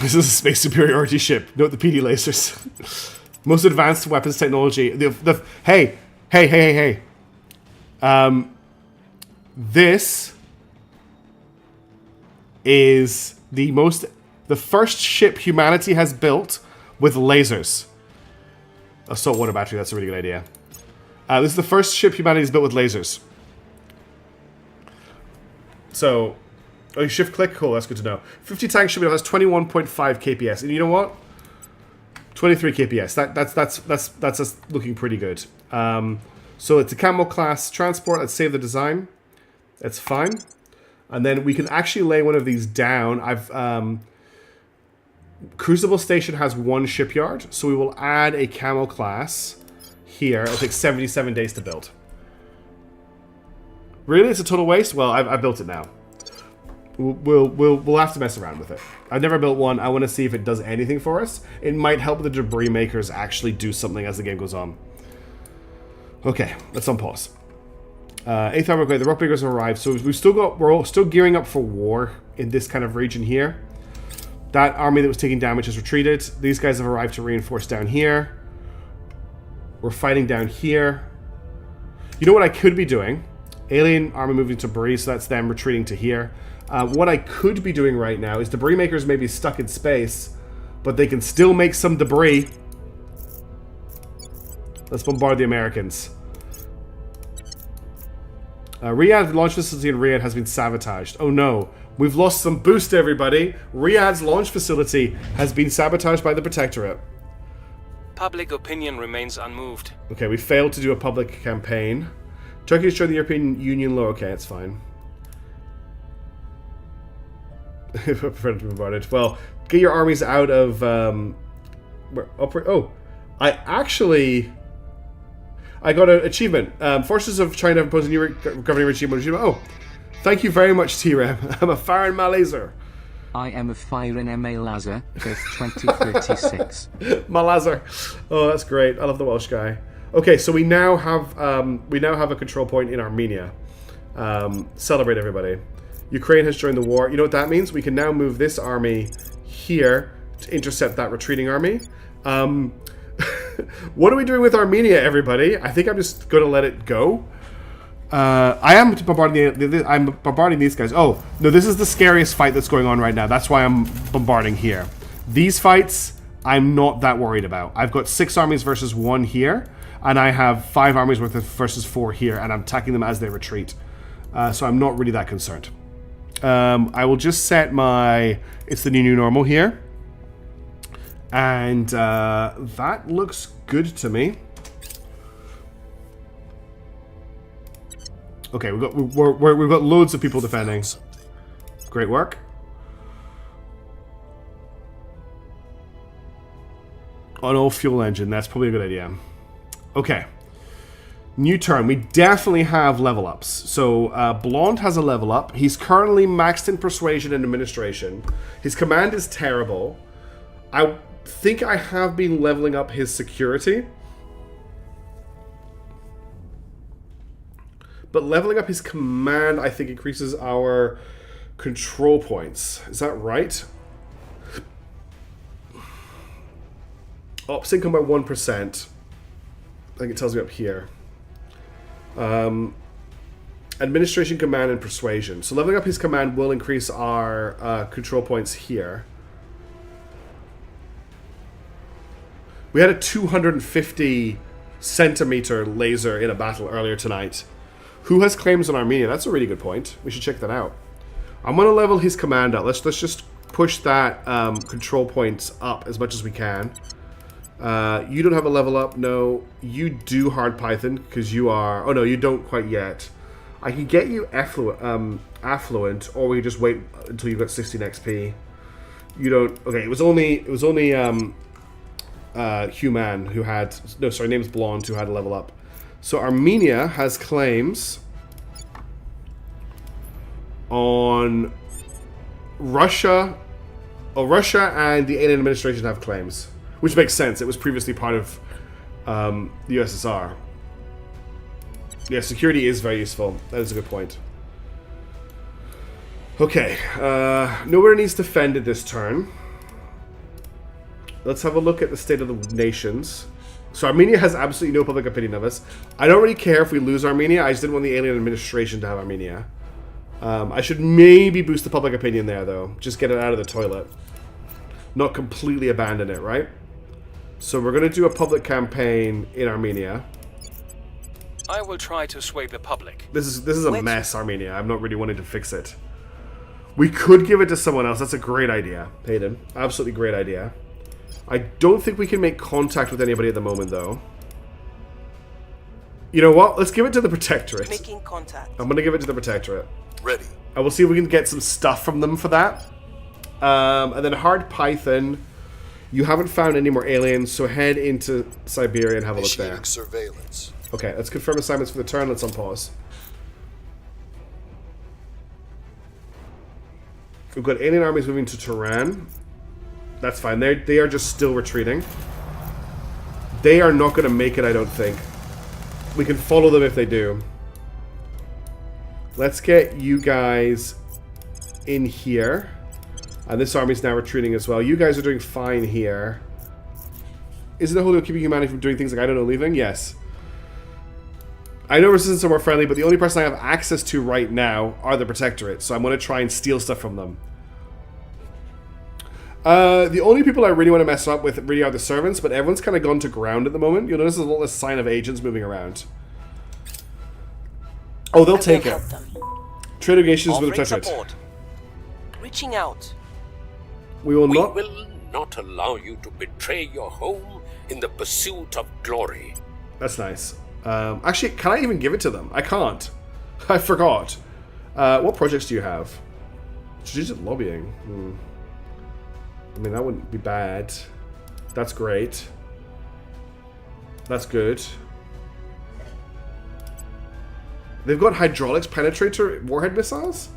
This is a space superiority ship. Note the PD lasers. Most advanced weapons technology. Hey. This is the first ship humanity has built with lasers. A saltwater battery, that's a really good idea. This is the first ship humanity's built with lasers. So, you shift click, cool, that's good to know. 50 tank ship has 21.5 kps, and you know what? 23 kps. That's just looking pretty good. So it's a camel class transport. Let's save the design. That's fine. And then we can actually lay one of these down. Crucible Station has 1 shipyard, so we will add a camel class here. It'll take 77 days to build. Really? It's a total waste? Well, I built it now. We'll have to mess around with it. I've never built one. I want to see if it does anything for us. It might help the debris makers actually do something as the game goes on. Okay, let's unpause. 8th armor grade. The rock breakers have arrived, so we're all still gearing up for war in this kind of region here. That army that was taking damage has retreated. These guys have arrived to reinforce down here. We're fighting down here. You know what I could be doing? Alien army moving to debris, so that's them retreating to here. What I could be doing right now is debris makers may be stuck in space, but they can still make some debris. Let's bombard the Americans. Riyadh launch facility in Riyadh has been sabotaged. Oh no, we've lost some boost, everybody. Riyadh's launch facility has been sabotaged by the Protectorate. Public opinion remains unmoved. Okay, we failed to do a public campaign. Turkey is showing the European Union low. Okay, it's fine. Prefer to be bombarded. Well, get your armies out of I got an achievement. Forces of China have imposed a new governing regime. Oh, thank you very much, T-Rem. I'm a foreign Malayser. I am a fire in MA Lazar, Earth 2036. Malazar. Oh, that's great. I love the Welsh guy. Okay, so we now have a control point in Armenia. Celebrate, everybody. Ukraine has joined the war. You know what that means? We can now move this army here to intercept that retreating army. What are we doing with Armenia, everybody? I think I'm just going to let it go. I am bombarding I'm bombarding these guys. Oh, no, this is the scariest fight that's going on right now. That's why I'm bombarding here. These fights, I'm not that worried about. I've got 6 armies versus 1 here, and I have 5 armies versus 4 here, and I'm attacking them as they retreat. So I'm not really that concerned. I will just set my... It's the new normal here. And that looks good to me. Okay, we've got loads of people defending. Great work. On all fuel engine, that's probably a good idea. Okay. New turn. We definitely have level ups. So Blonde has a level up. He's currently maxed in persuasion and administration. His command is terrible. I think I have been leveling up his security. But leveling up his command, I think, increases our control points. Is that right? Ops income by 1%. I think it tells me up here. Administration, command, and persuasion. So leveling up his command will increase our control points here. We had a 250 centimeter laser in a battle earlier tonight. Who has claims on Armenia? That's a really good point. We should check that out. I'm going to level his command up. Let's just push that control points up as much as we can. You don't have a level up. No, you do hard Python because you are... Oh no, you don't quite yet. I can get you affluent, or we just wait until you've got 16 XP. You don't... Okay, it was only Human who had... No, sorry, name's Blonde who had a level up. So Armenia has claims on Russia. Oh, Russia and the alien administration have claims. Which makes sense. It was previously part of the USSR. Yeah, security is very useful. That is a good point. Okay. Nowhere needs defended this turn. Let's have a look at the state of the nations. So Armenia has absolutely no public opinion of us. I don't really care if we lose Armenia. I just didn't want the alien administration to have Armenia. I should maybe boost the public opinion there, though. Just get it out of the toilet. Not completely abandon it, right? So we're going to do a public campaign in Armenia. I will try to sway the public. This is a mess, Armenia. I'm not really wanting to fix it. We could give it to someone else. That's a great idea, Hayden. Absolutely great idea. I don't think we can make contact with anybody at the moment, though. You know what? Let's give it to the Protectorate. Making contact. I'm going to give it to the Protectorate. Ready. I will see if we can get some stuff from them for that. And then Hard Python. You haven't found any more aliens, so head into Siberia and have a look there. Surveillance. Okay, let's confirm assignments for the turn. Let's unpause. We've got alien armies moving to Tehran. That's fine. They are just still retreating. They are not going to make it, I don't think. We can follow them if they do. Let's get you guys in here. And this army's now retreating as well. You guys are doing fine here. Isn't it whole keeping humanity from doing things like, I don't know, leaving? Yes. I know resistance are more friendly, but the only person I have access to right now are the Protectorate. So I'm going to try and steal stuff from them. The only people I really want to mess up with really are the servants, but everyone's kind of gone to ground at the moment. You'll notice there's a lot less sign of agents moving around. Oh, they'll take it. Trade negotiations with the Protectorate. Reaching out. We will not allow you to betray your home in the pursuit of glory. That's nice. Actually, can I even give it to them? I can't. I forgot. What projects do you have? Strategic lobbying. I mean, that wouldn't be bad. That's great. That's good. They've got hydraulics penetrator warhead missiles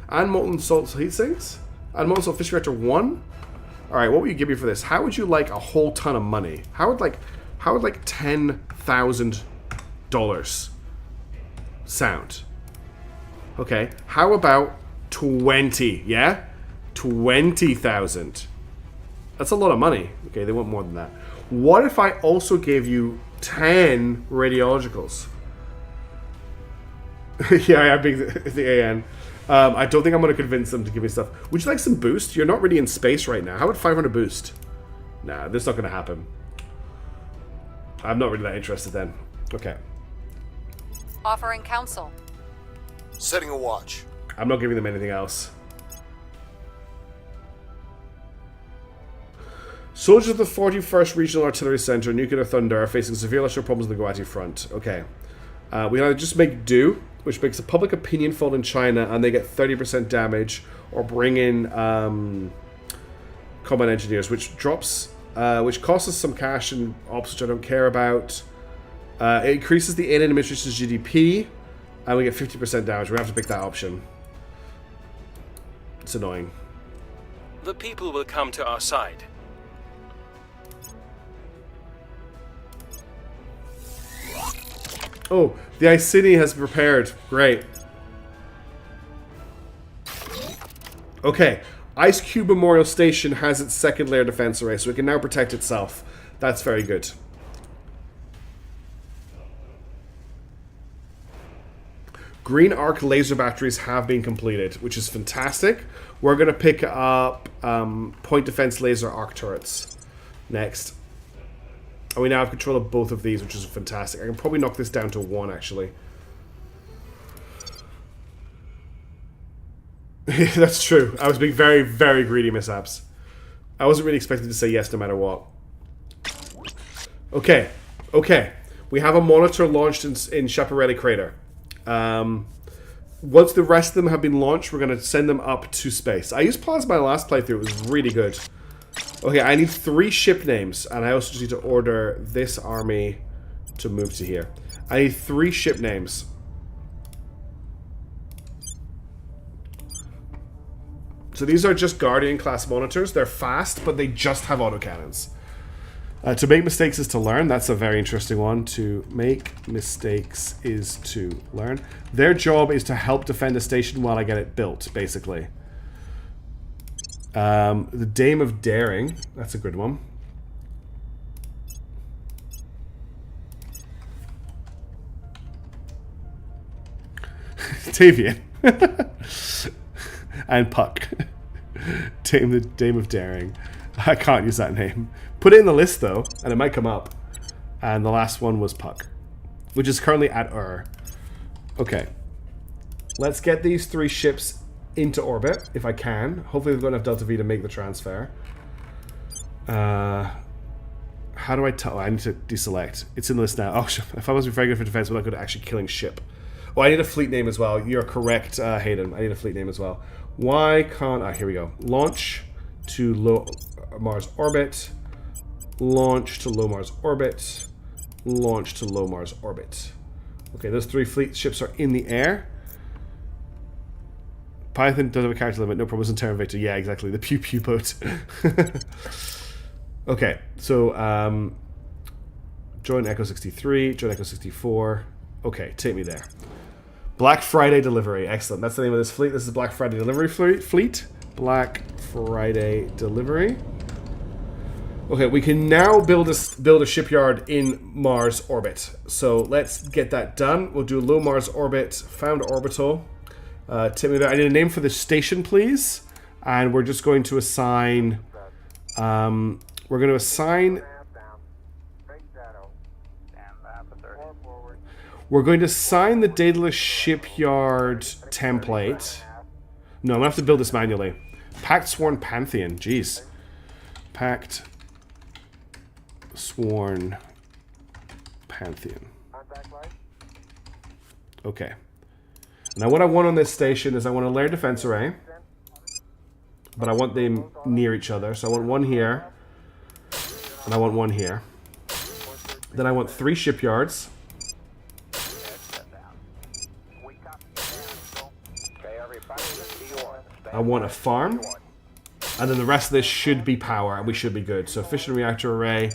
and molten salt heat sinks. And also Fish Reactor 1? Alright, what would you give me for this? How would you like a whole ton of money? How would like $10,000 sound? Okay, how about 20, yeah? 20,000. That's a lot of money. Okay, they want more than that. What if I also gave you 10 radiologicals? Yeah, I have the AN. I don't think I'm going to convince them to give me stuff. Would you like some boost? You're not really in space right now. How about 500 boost? Nah, this is not going to happen. I'm not really that interested then. Okay. Offering counsel. Setting a watch. I'm not giving them anything else. Soldiers of the 41st Regional Artillery Center, Nuclear Thunder, are facing severe electrical problems on the Guwahati front. Okay. We either just make do, which makes a public opinion fall in China, and they get 30% damage, or bring in combat engineers, which drops, which costs us some cash and ops, which I don't care about. It increases the alien administration's GDP, and we get 50% damage. We have to pick that option. It's annoying. The people will come to our side. Oh, the Iceni has prepared. Great. Okay. Ice Cube Memorial Station has its second layer defense array, so it can now protect itself. That's very good. Green arc laser batteries have been completed, which is fantastic. We're going to pick up point defense laser arc turrets next. And we now have control of both of these, which is fantastic. I can probably knock this down to 1, actually. That's true. I was being very, very greedy, mishaps. I wasn't really expecting to say yes no matter what. Okay. Okay. We have a monitor launched in Schiaparelli Crater. Once the rest of them have been launched, we're going to send them up to space. I used Plasma my last playthrough. It was really good. Okay, I need 3 ship names, and I also just need to order this army to move to here. I need 3 ship names. So these are just Guardian-class monitors. They're fast, but they just have autocannons. To make mistakes is to learn. That's a very interesting one. To make mistakes is to learn. Their job is to help defend the station while I get it built, basically. The Dame of Daring. That's a good one. Tavian. And Puck. The Dame of Daring. I can't use that name. Put it in the list, though, and it might come up. And the last one was Puck, which is currently at Okay. Let's get these 3 ships into orbit, if I can. Hopefully they've got enough Delta V to make the transfer. How do I tell? Oh, I need to deselect. It's in the list now. Oh, if I wasn't very good for defense, we're not good at actually killing ship. Oh, I need a fleet name as well. You're correct, Hayden. I need a fleet name as well. Why can't... Ah, here we go. Launch to low Mars orbit. Launch to low Mars orbit. Launch to low Mars orbit. Okay, those 3 fleet ships are in the air. Python doesn't have a character limit. No problems in Terra Invicta. Yeah, exactly. The Pew Pew boat. Okay, so join Echo 63. Join Echo 64. Okay, take me there. Black Friday delivery. Excellent. That's the name of this fleet. This is Black Friday delivery fleet. Black Friday delivery. Okay, we can now build a shipyard in Mars orbit. So let's get that done. We'll do a low Mars orbit. Found orbital. Take me there. I need a name for this station, please. And we're just going to assign... we're going to assign... We're going to assign the Daedalus Shipyard template. No, I'm going to have to build this manually. Pact Sworn Pantheon. Jeez. Pact Sworn Pantheon. Okay. Now what I want on this station is I want a layer defense array. But I want them near each other. So I want one here. And I want one here. Then I want 3 shipyards. I want a farm. And then the rest of this should be power, and we should be good. So fission reactor array,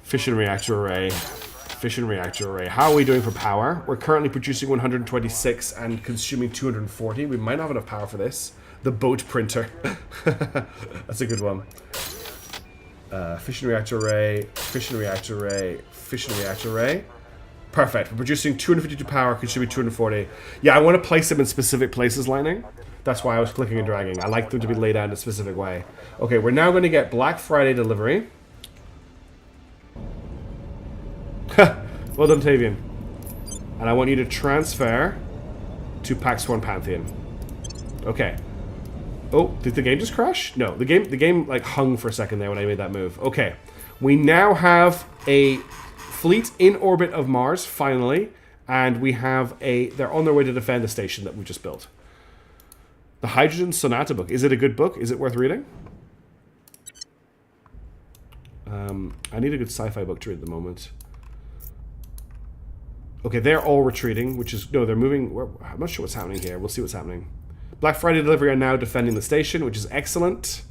fission reactor array, fission reactor array. How are we doing for power? We're currently producing 126 and consuming 240. We might not have enough power for this. The boat printer. That's a good one. Fission reactor array, fission reactor array, fission reactor array. Perfect. We're producing 252 power, consuming 240. Yeah, I want to place them in specific places, Lightning. That's why I was clicking and dragging. I like them to be laid out in a specific way. Okay, we're now going to get Black Friday delivery. Well done, Tavian. And I want you to transfer to Pax 1 Pantheon. Okay. Oh, did the game just crash? No, the game like hung for a second there when I made that move. Okay. We now have a fleet in orbit of Mars, finally. And we have they're on their way to defend the station that we just built. The Hydrogen Sonata book. Is it a good book? Is it worth reading? I need a good sci-fi book to read at the moment. Okay, they're all retreating, which is... No, they're moving... I'm not sure what's happening here. We'll see what's happening. Black Friday delivery are now defending the station, which is excellent.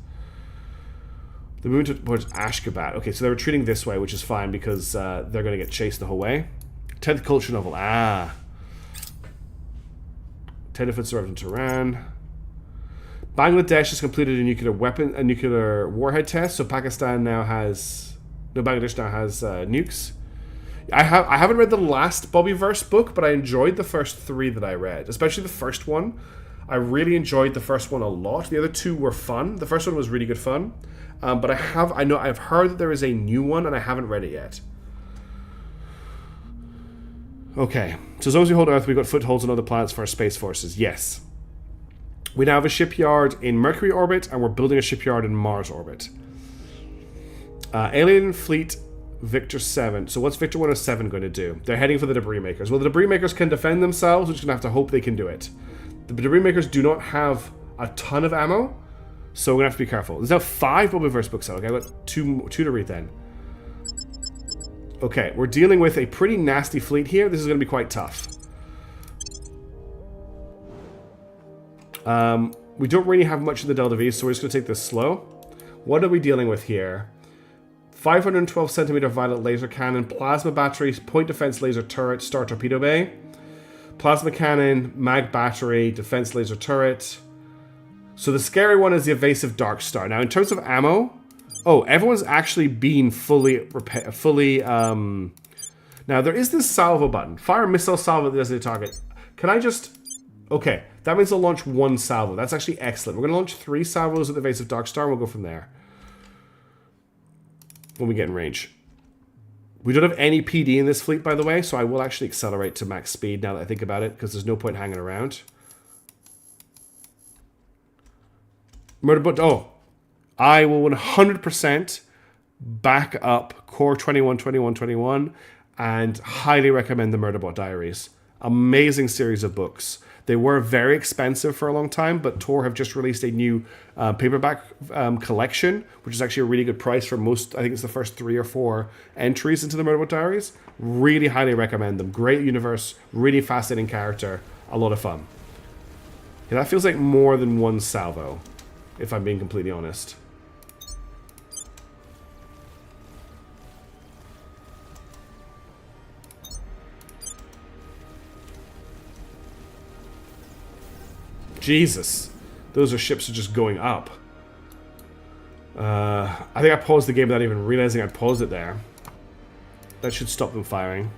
They're moving towards Ashgabat. Okay, so they're retreating this way, which is fine, because they're going to get chased the whole way. 10th culture novel. Ah. Tenderfoot survived in Tehran. Bangladesh has completed a nuclear warhead test, so Pakistan now has... No, Bangladesh now has nukes. I haven't read the last Bobbyverse book, but I enjoyed the first 3 that I read, especially the first one. I really enjoyed the first one a lot. The other 2 were fun. The first one was really good fun, but I've heard that there is a new one, and I haven't read it yet. Okay, so as long as we hold Earth, we've got footholds on other planets for our space forces. Yes. We now have a shipyard in Mercury orbit, and we're building a shipyard in Mars orbit. Alien Fleet Victor 7. So what's Victor 107 going to do? They're heading for the debris makers. Well, the debris makers can defend themselves. We're just going to have to hope they can do it. The debris makers do not have a ton of ammo, so we're going to have to be careful. There's now 5 Bobbyverse books out. Okay, I've got two to read then. Okay, we're dealing with a pretty nasty fleet here. This is going to be quite tough. We don't really have much in the Delta V, so we're just going to take this slow. What are we dealing with here? 512 centimeter violet laser cannon, plasma batteries, point defense laser turret, star torpedo bay, plasma cannon, mag battery, defense laser turret. So the scary one is the evasive dark star. Now, in terms of ammo, everyone's actually been fully. Now there is this salvo button, fire missile salvo that does the target. Can I just? Okay, that means they'll launch 1 salvo. That's actually excellent. We're going to launch 3 salvos with the evasive dark star, and we'll go from there. When we get in range. We don't have any PD in this fleet, by the way, so I will actually accelerate to max speed now that I think about it, because there's no point hanging around. Murderboat. Oh, I will 100% back up Core 21, and highly recommend the Murderbot Diaries. Amazing series of books. They were very expensive for a long time, but Tor have just released a new paperback collection, which is actually a really good price for most. I think it's the first 3 or 4 entries into the Murderbot Diaries. Really highly recommend them. Great universe, really fascinating character, a lot of fun. Yeah, that feels like more than 1 salvo, if I'm being completely honest. Jesus. Those ships are just going up. I think I paused the game without even realizing I paused it there. That should stop them firing.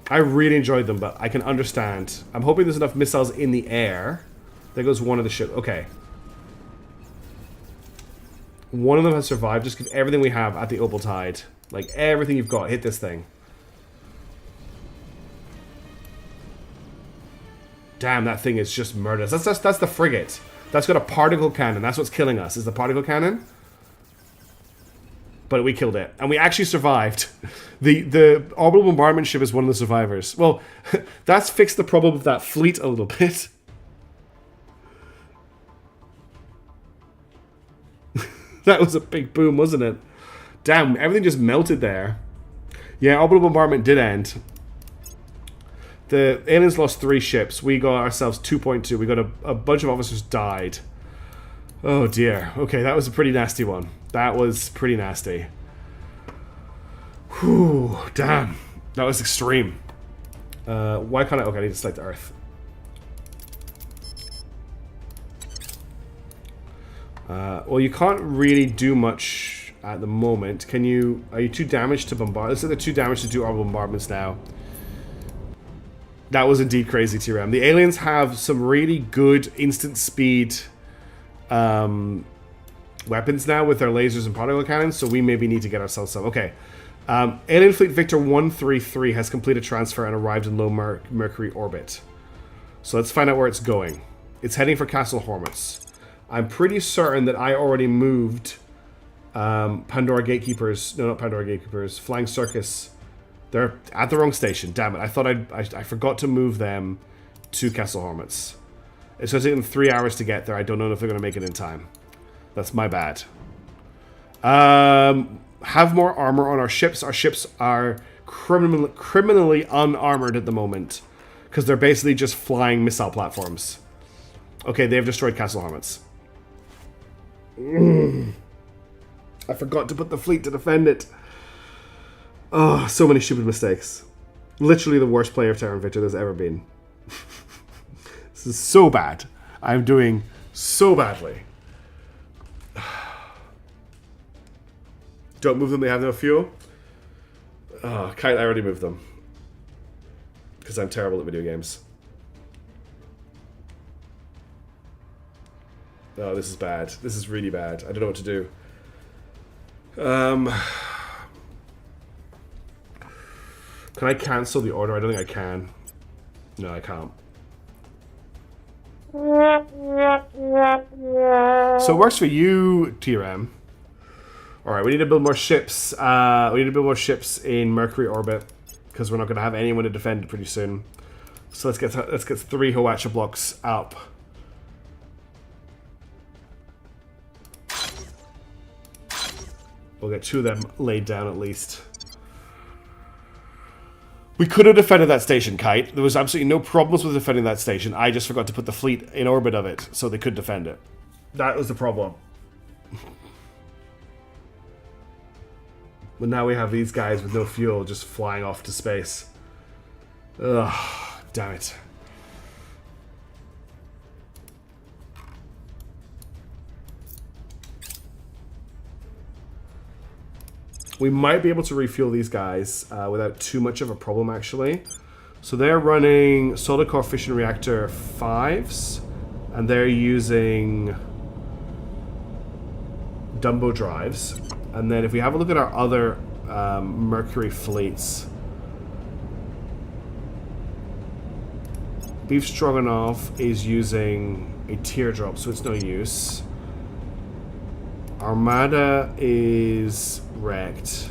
I really enjoyed them, but I can understand. I'm hoping there's enough missiles in the air. There goes one of the ships. Okay. One of them has survived. Just give everything we have at the Opal Tide. Like, everything you've got. Hit this thing. Damn, that thing is just murderous. That's the frigate. That's got a particle cannon. That's what's killing us, is the particle cannon. But we killed it. And we actually survived. The orbital bombardment ship is one of the survivors. Well, that's fixed the problem of that fleet a little bit. That was a big boom, wasn't it? Damn, everything just melted there. Yeah, orbital bombardment did end. The aliens lost 3 ships. We got ourselves 2.2. We got a bunch of officers died. Oh dear. Okay, that was a pretty nasty one. That was pretty nasty. Whew, damn. That was extreme. Why can't I... Okay, I need to select Earth. Well, you can't really do much at the moment. Can you... Are you too damaged to bombard? Looks like they're too damaged to do orbital bombardments now. That was indeed crazy, TRM. The aliens have some really good instant speed weapons now with their lasers and particle cannons, so we maybe need to get ourselves some. Okay. Alien Fleet Victor 133 has completed transfer and arrived in low Mercury orbit. So let's find out where it's going. It's heading for Castle Hormuz. I'm pretty certain that I already moved Pandora Gatekeepers. No, not Pandora Gatekeepers. Flying Circus. They're at the wrong station. Damn it. I thought I forgot to move them to Castle Hormuz. It's going to take them 3 hours to get there. I don't know if they're going to make it in time. That's my bad. Have more armor on our ships. Our ships are criminally unarmored at the moment because they're basically just flying missile platforms. Okay, they've destroyed Castle Hormuz. I forgot to put the fleet to defend it. Oh, so many stupid mistakes. Literally the worst player of Terra Invicta there's ever been. This is so bad. I'm doing so badly. Don't move them, they have no fuel. Oh, I already moved them. Because I'm terrible at video games. Oh, this is bad. This is really bad. I don't know what to do. Can I cancel the order? I don't think I can. No, I can't. So it works for you, TRM. Alright, we need to build more ships. We need to build more ships in Mercury orbit. Because we're not going to have anyone to defend it pretty soon. So let's get 3 Hwacha blocks up. We'll get 2 of them laid down at least. We could have defended that station, Kite. There was absolutely no problems with defending that station. I just forgot to put the fleet in orbit of it, so they could defend it. That was the problem. But now we have these guys with no fuel just flying off to space. Ugh, damn it. We might be able to refuel these guys without too much of a problem, actually. So they're running solid core fission reactor 5s, and they're using Dumbo drives. And then if we have a look at our other Mercury fleets, Beef Stroganoff is using a teardrop, so it's no use. Armada is wrecked.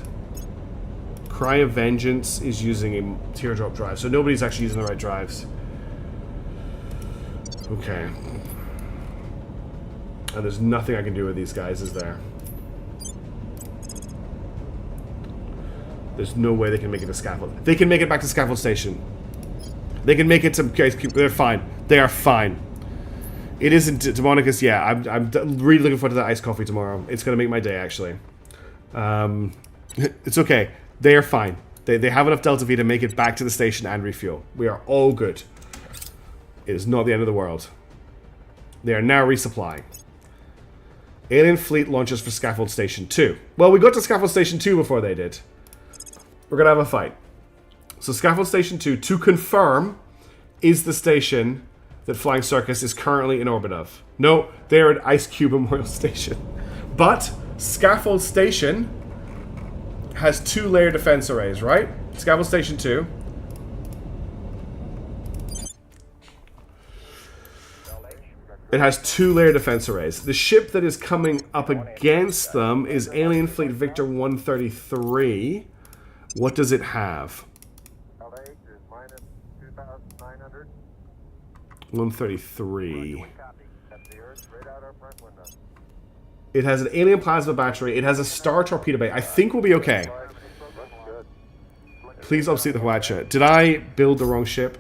Cry of Vengeance is using a teardrop drive, so nobody's actually using the right drives. Okay. And there's nothing I can do with these guys, is there? There's no way they can make it to Scaffold. They can make it back to Scaffold Station. They can make it to... They're fine. They are fine. It isn't Demonicus. Yeah, I'm really looking forward to that iced coffee tomorrow. It's going to make my day, actually. It's okay. They are fine. They have enough Delta V to make it back to the station and refuel. We are all good. It is not the end of the world. They are now resupplying. Alien fleet launches for Scaffold Station 2. Well, we got to Scaffold Station 2 before they did. We're going to have a fight. So Scaffold Station 2, to confirm, is the station that Flying Circus is currently in orbit of. No, they are at Ice Cube Memorial Station. But Scaffold Station has 2 layer defense arrays, right? Scaffold Station 2. It has 2 layer defense arrays. The ship that is coming up against them is Alien Fleet Victor 133. What does it have? 133. It has an alien plasma battery. It has a star torpedo bay. I think we'll be okay. Please obsolete the Hwacha. Did I build the wrong ship?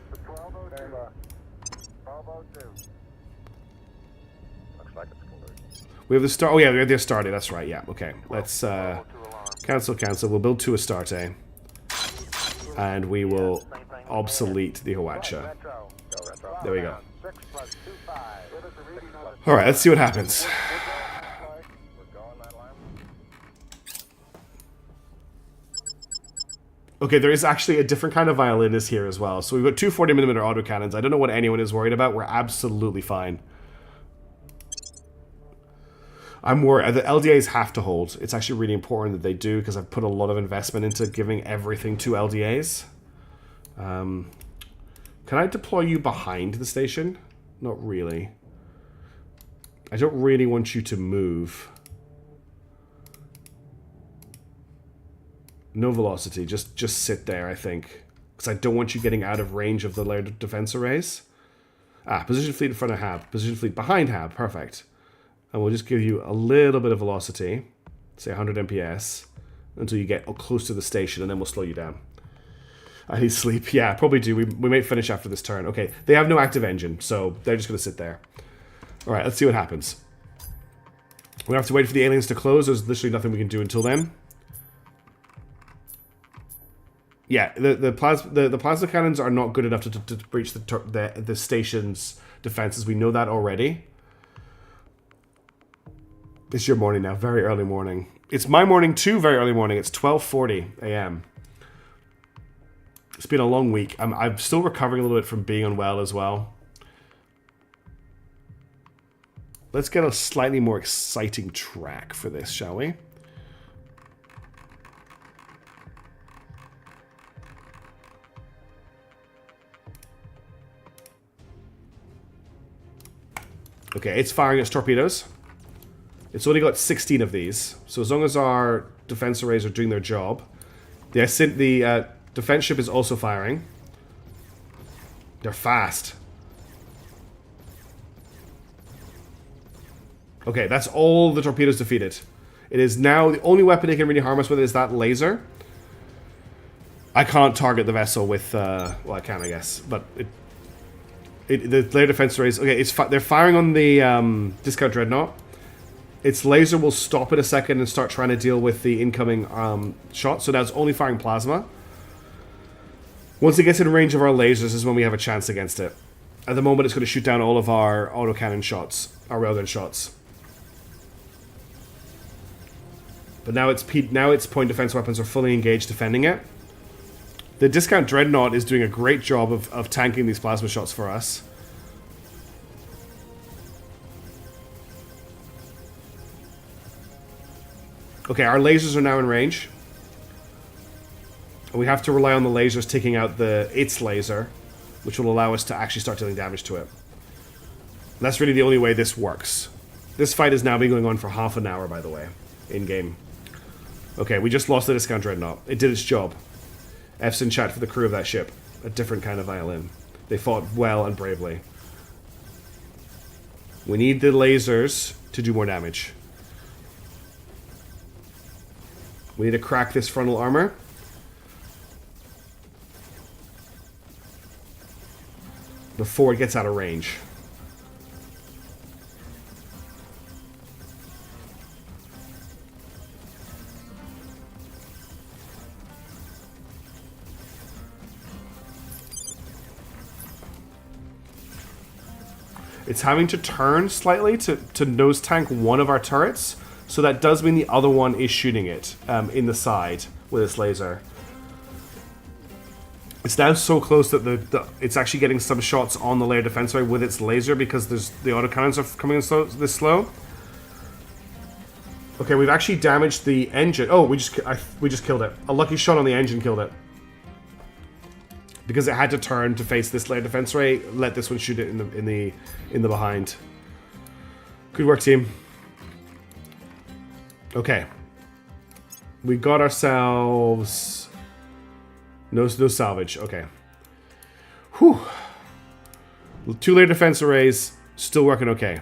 We have the start. Oh yeah, we have the Astarte. That's right. Yeah. Okay. Let's cancel. We'll build 2 Astarte, and we will obsolete the Hawacha. There we go. All right. Let's see what happens. Okay, there is actually a different kind of violinist here as well. So we've got 2 40mm autocannons. I don't know what anyone is worried about. We're absolutely fine. I'm worried. The LDAs have to hold. It's actually really important that they do because I've put a lot of investment into giving everything to LDAs. Can I deploy you behind the station? Not really. I don't really want you to move. No velocity, just sit there, I think. Because I don't want you getting out of range of the layered defense arrays. Position fleet in front of Hab. Position fleet behind Hab. Perfect. And we'll just give you a little bit of velocity. Say 100 MPS. Until you get close to the station, and then we'll slow you down. I need sleep. Yeah, probably do. We may finish after this turn. Okay, they have no active engine, so they're just going to sit there. Alright, let's see what happens. We have to wait for the aliens to close. There's literally nothing we can do until then. Yeah, the plasma cannons are not good enough to breach the station's defenses. We know that already. It's your morning now, very early morning. It's my morning too, very early morning. It's 12:40 a.m. It's been a long week. I'm still recovering a little bit from being unwell as well. Let's get a slightly more exciting track for this, shall we? Okay, it's firing its torpedoes. It's only got 16 of these. So as long as our defense arrays are doing their job. The defense ship is also firing. They're fast. Okay, that's all the torpedoes defeated. It is now the only weapon it can really harm us with is that laser. I can't target the vessel with, well, I can, I guess, but the layer defense arrays. Okay, they're firing on the discount dreadnought. Its laser will stop in a second and start trying to deal with the incoming shot. So now it's only firing plasma. Once it gets in range of our lasers is when we have a chance against it. At the moment, it's going to shoot down all of our autocannon shots, our railgun shots. But now its point defense weapons are fully engaged defending it. The discount dreadnought is doing a great job of tanking these plasma shots for us. Okay, our lasers are now in range. And we have to rely on the lasers taking out its laser, which will allow us to actually start dealing damage to it. And that's really the only way this works. This fight has now been going on for half an hour, by the way, in-game. Okay, we just lost the discount dreadnought. It did its job. F's in chat for the crew of that ship. A different kind of violin. They fought well and bravely. We need the lasers to do more damage. We need to crack this frontal armor. Before it gets out of range. It's having to turn slightly to nose tank one of our turrets. So that does mean the other one is shooting it in the side with its laser. It's now so close that it's actually getting some shots on the layer defense array with its laser because the autocannons are coming in this slow. Okay, we've actually damaged the engine. Oh, we just killed it. A lucky shot on the engine killed it. Because it had to turn to face this layer defense array, let this one shoot it in the behind. Good work, team. Okay. We got ourselves... No salvage. Okay. Whew. 2-layer defense arrays, still working okay.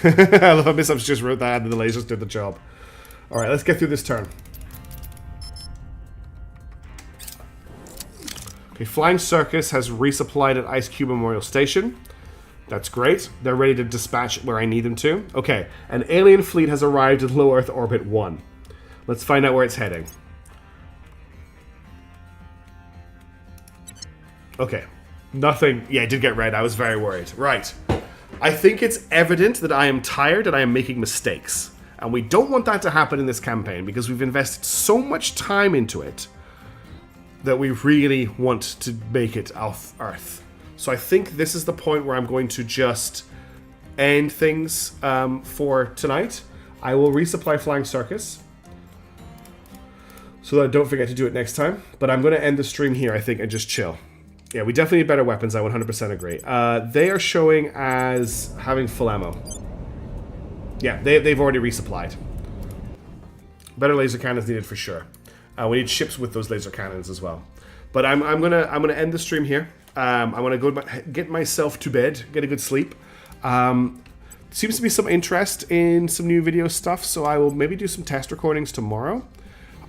I love how Missups just wrote that and the lasers did the job. Alright, let's get through this turn. Okay, Flying Circus has resupplied at Ice Cube Memorial Station. That's great. They're ready to dispatch where I need them to. Okay, an alien fleet has arrived in low Earth orbit 1. Let's find out where it's heading. Okay, nothing. Yeah, it did get red. I was very worried. Right. I think it's evident that I am tired and I am making mistakes. And we don't want that to happen in this campaign because we've invested so much time into it that we really want to make it off Earth. So I think this is the point where I'm going to just end things for tonight. I will resupply Flying Circus so that I don't forget to do it next time. But I'm going to end the stream here, I think, and just chill. Yeah, we definitely need better weapons. I 100% agree. They are showing as having full ammo. Yeah, they've already resupplied. Better laser cannons needed for sure. We need ships with those laser cannons as well. But I'm gonna end the stream here. I want to go get myself to bed, get a good sleep. Seems to be some interest in some new video stuff, so I will maybe do some test recordings tomorrow.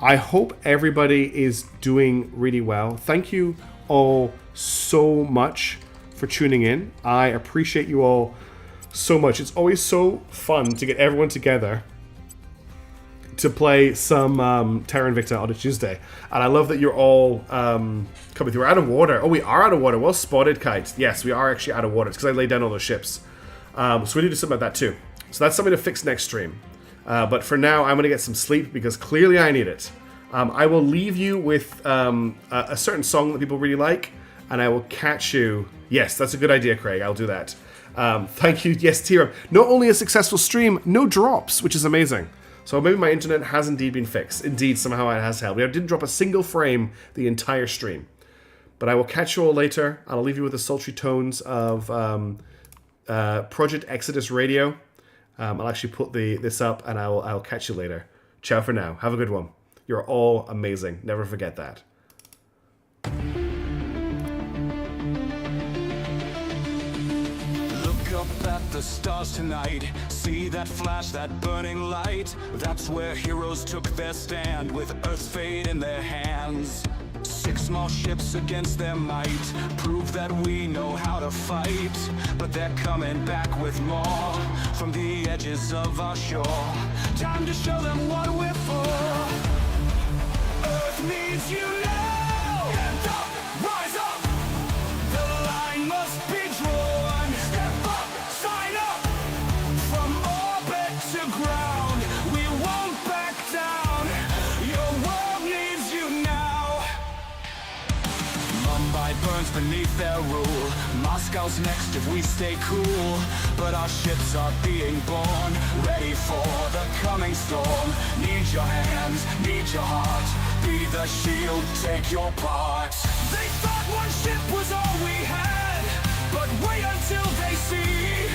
I hope everybody is doing really well. Thank you all so much for tuning in. I appreciate you all so much. It's always so fun to get everyone together to play some Terra Invicta on a Tuesday. And I love that you're all coming through. We're out of water. Oh, we are out of water. Well spotted, Kite. Yes, we are actually out of water. It's because I laid down all those ships. So we need to do something about that too. So that's something to fix next stream. But for now, I'm going to get some sleep because clearly I need it. I will leave you with a certain song that people really like. And I will catch you. Yes, that's a good idea, Craig. I'll do that. Thank you. Yes, Tira. Not only a successful stream, no drops, which is amazing. So maybe my internet has indeed been fixed. Indeed, somehow it has held. We didn't drop a single frame the entire stream. But I will catch you all later. I'll leave you with the sultry tones of Project Exodus Radio. I'll actually put this up and I'll catch you later. Ciao for now. Have a good one. You're all amazing. Never forget that. Up at the stars tonight, see that flash, that burning light. That's where heroes took their stand with Earth's fate in their hands. 6 small ships against their might prove that we know how to fight. But they're coming back with more from the edges of our shore. Time to show them what we're for. Earth needs you now. Stand up, rise up. The line must be drawn. Step up, sign up. From orbit to ground, we won't back down. Your world needs you now. Mumbai burns beneath their rule. Moscow's next if we stay cool. But our ships are being born, ready for the coming storm. Need your hands, need your heart. Be the shield, take your part. They thought one ship was all we had, but wait until they see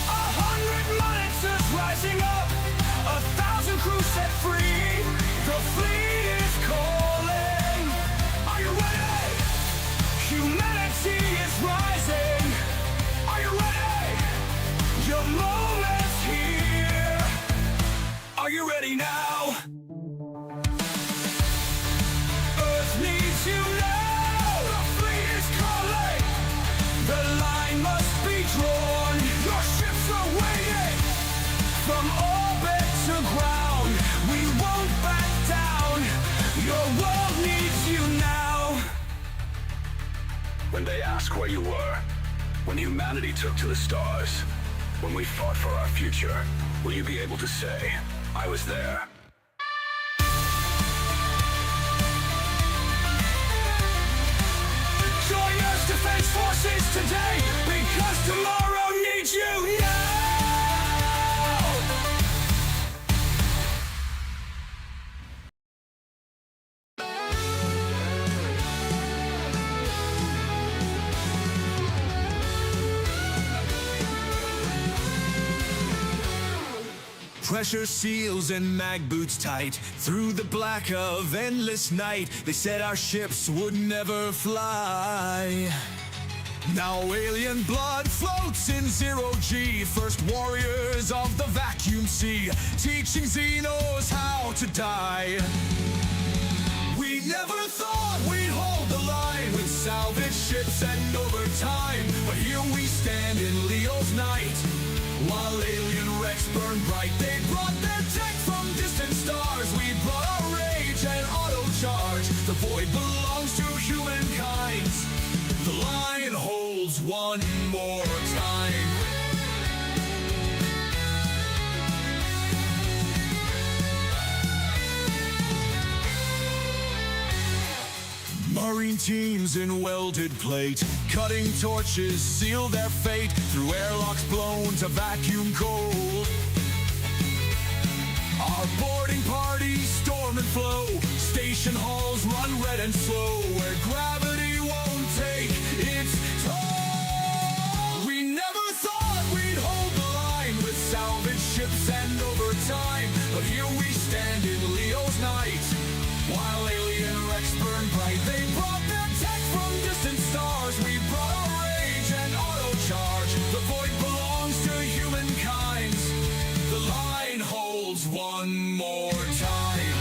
100 monitors rising up, 1,000 crews set free. The fleet is calling. Are you ready? Humanity is rising. Are you ready? Your moment's here. Are you ready now? Earth needs you now. The fleet is calling. The line must be drawn. Your ships are waiting. From orbit to ground, we won't back down. Your world needs you now. When they ask where you were, when humanity took to the stars, when we fought for our future, will you be able to say, I was there? Join us, Defense Forces, today, because tomorrow needs you now! Pressure seals and mag boots tight. Through the black of endless night, they said our ships would never fly. Now alien blood floats in zero-G. First warriors of the vacuum sea, teaching Xenos how to die. We never thought we'd hold the line with bright. They brought their tech from distant stars. We brought our rage and auto charge. The void belongs to humankind. The line holds one more time. Marine teams in welded plate, cutting torches seal their fate through airlocks blown to vacuum cold. Our boarding parties storm and flow, station halls run red and slow, where gravity won't take its toll. We never thought we'd hold the line with salvage ships and overtime, but here we stand in Leo's night, while alien wrecks burn bright. They brought their tech from distant stars. We brought our rage and auto charge. The void belongs to humankind. The line holds one more time.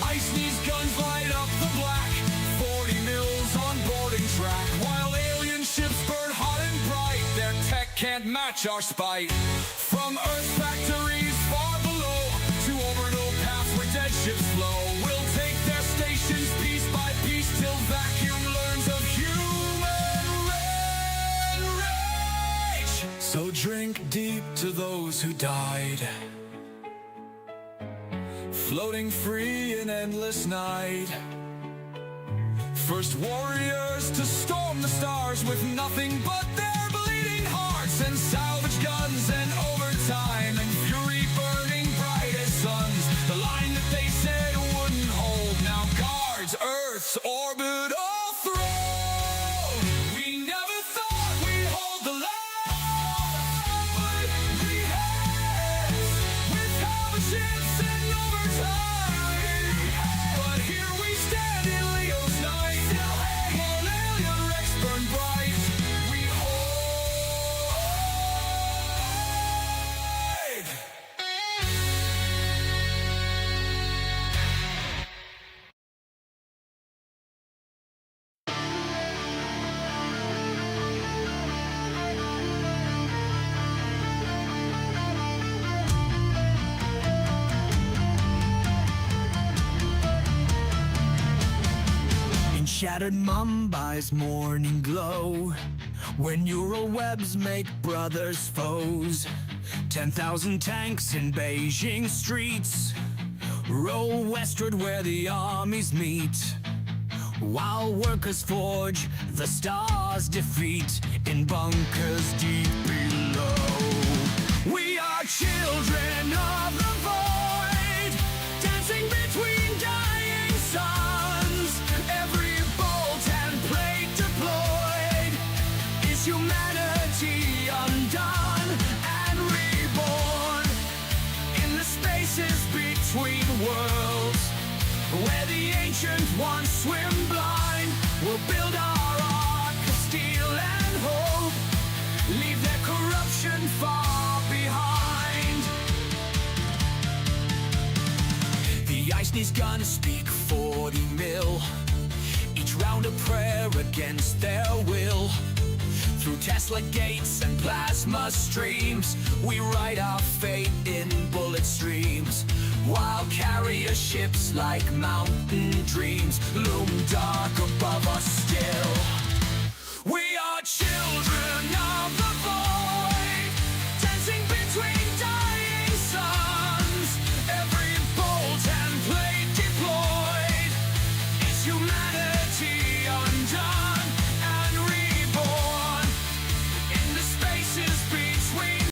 Ice knees guns light up the black. 40 mils on boarding track, while alien ships burn hot and bright. Their tech can't match our spite. From Earth's factories far below to orbital paths where dead ships flow, we'll take their stations piece by piece till vacuum learns of human rage. So drink deep to those who died, floating free in endless night. First warriors to storm the stars with nothing but their bleeding hearts and salvage guns and overtime and fury burning bright as suns. The line that they said wouldn't hold now guards Earth's orbital throne. We never thought we'd hold the line, but we had with salvage ships and overtime. But here we stand in Leo's night, while alien wrecks burn bright. We hold. In shattered Mumbai's morning glow, when neural webs make brothers foes, 10,000 tanks in Beijing streets roll westward where the armies meet, while workers forge the stars' defeat in bunkers deep below. We are children of the void, dancing between dying suns. Every bolt and plate deployed is humanity undone and reborn in the spaces between worlds, where the ancient ones swim blind. We'll build our ark of steel and hope, leave their corruption far behind. The ice knees gonna speak 40 mil, each round a prayer against their will. Through Tesla gates and plasma streams, we write our fate in bullet streams, while carrier ships like mountain dreams loom dark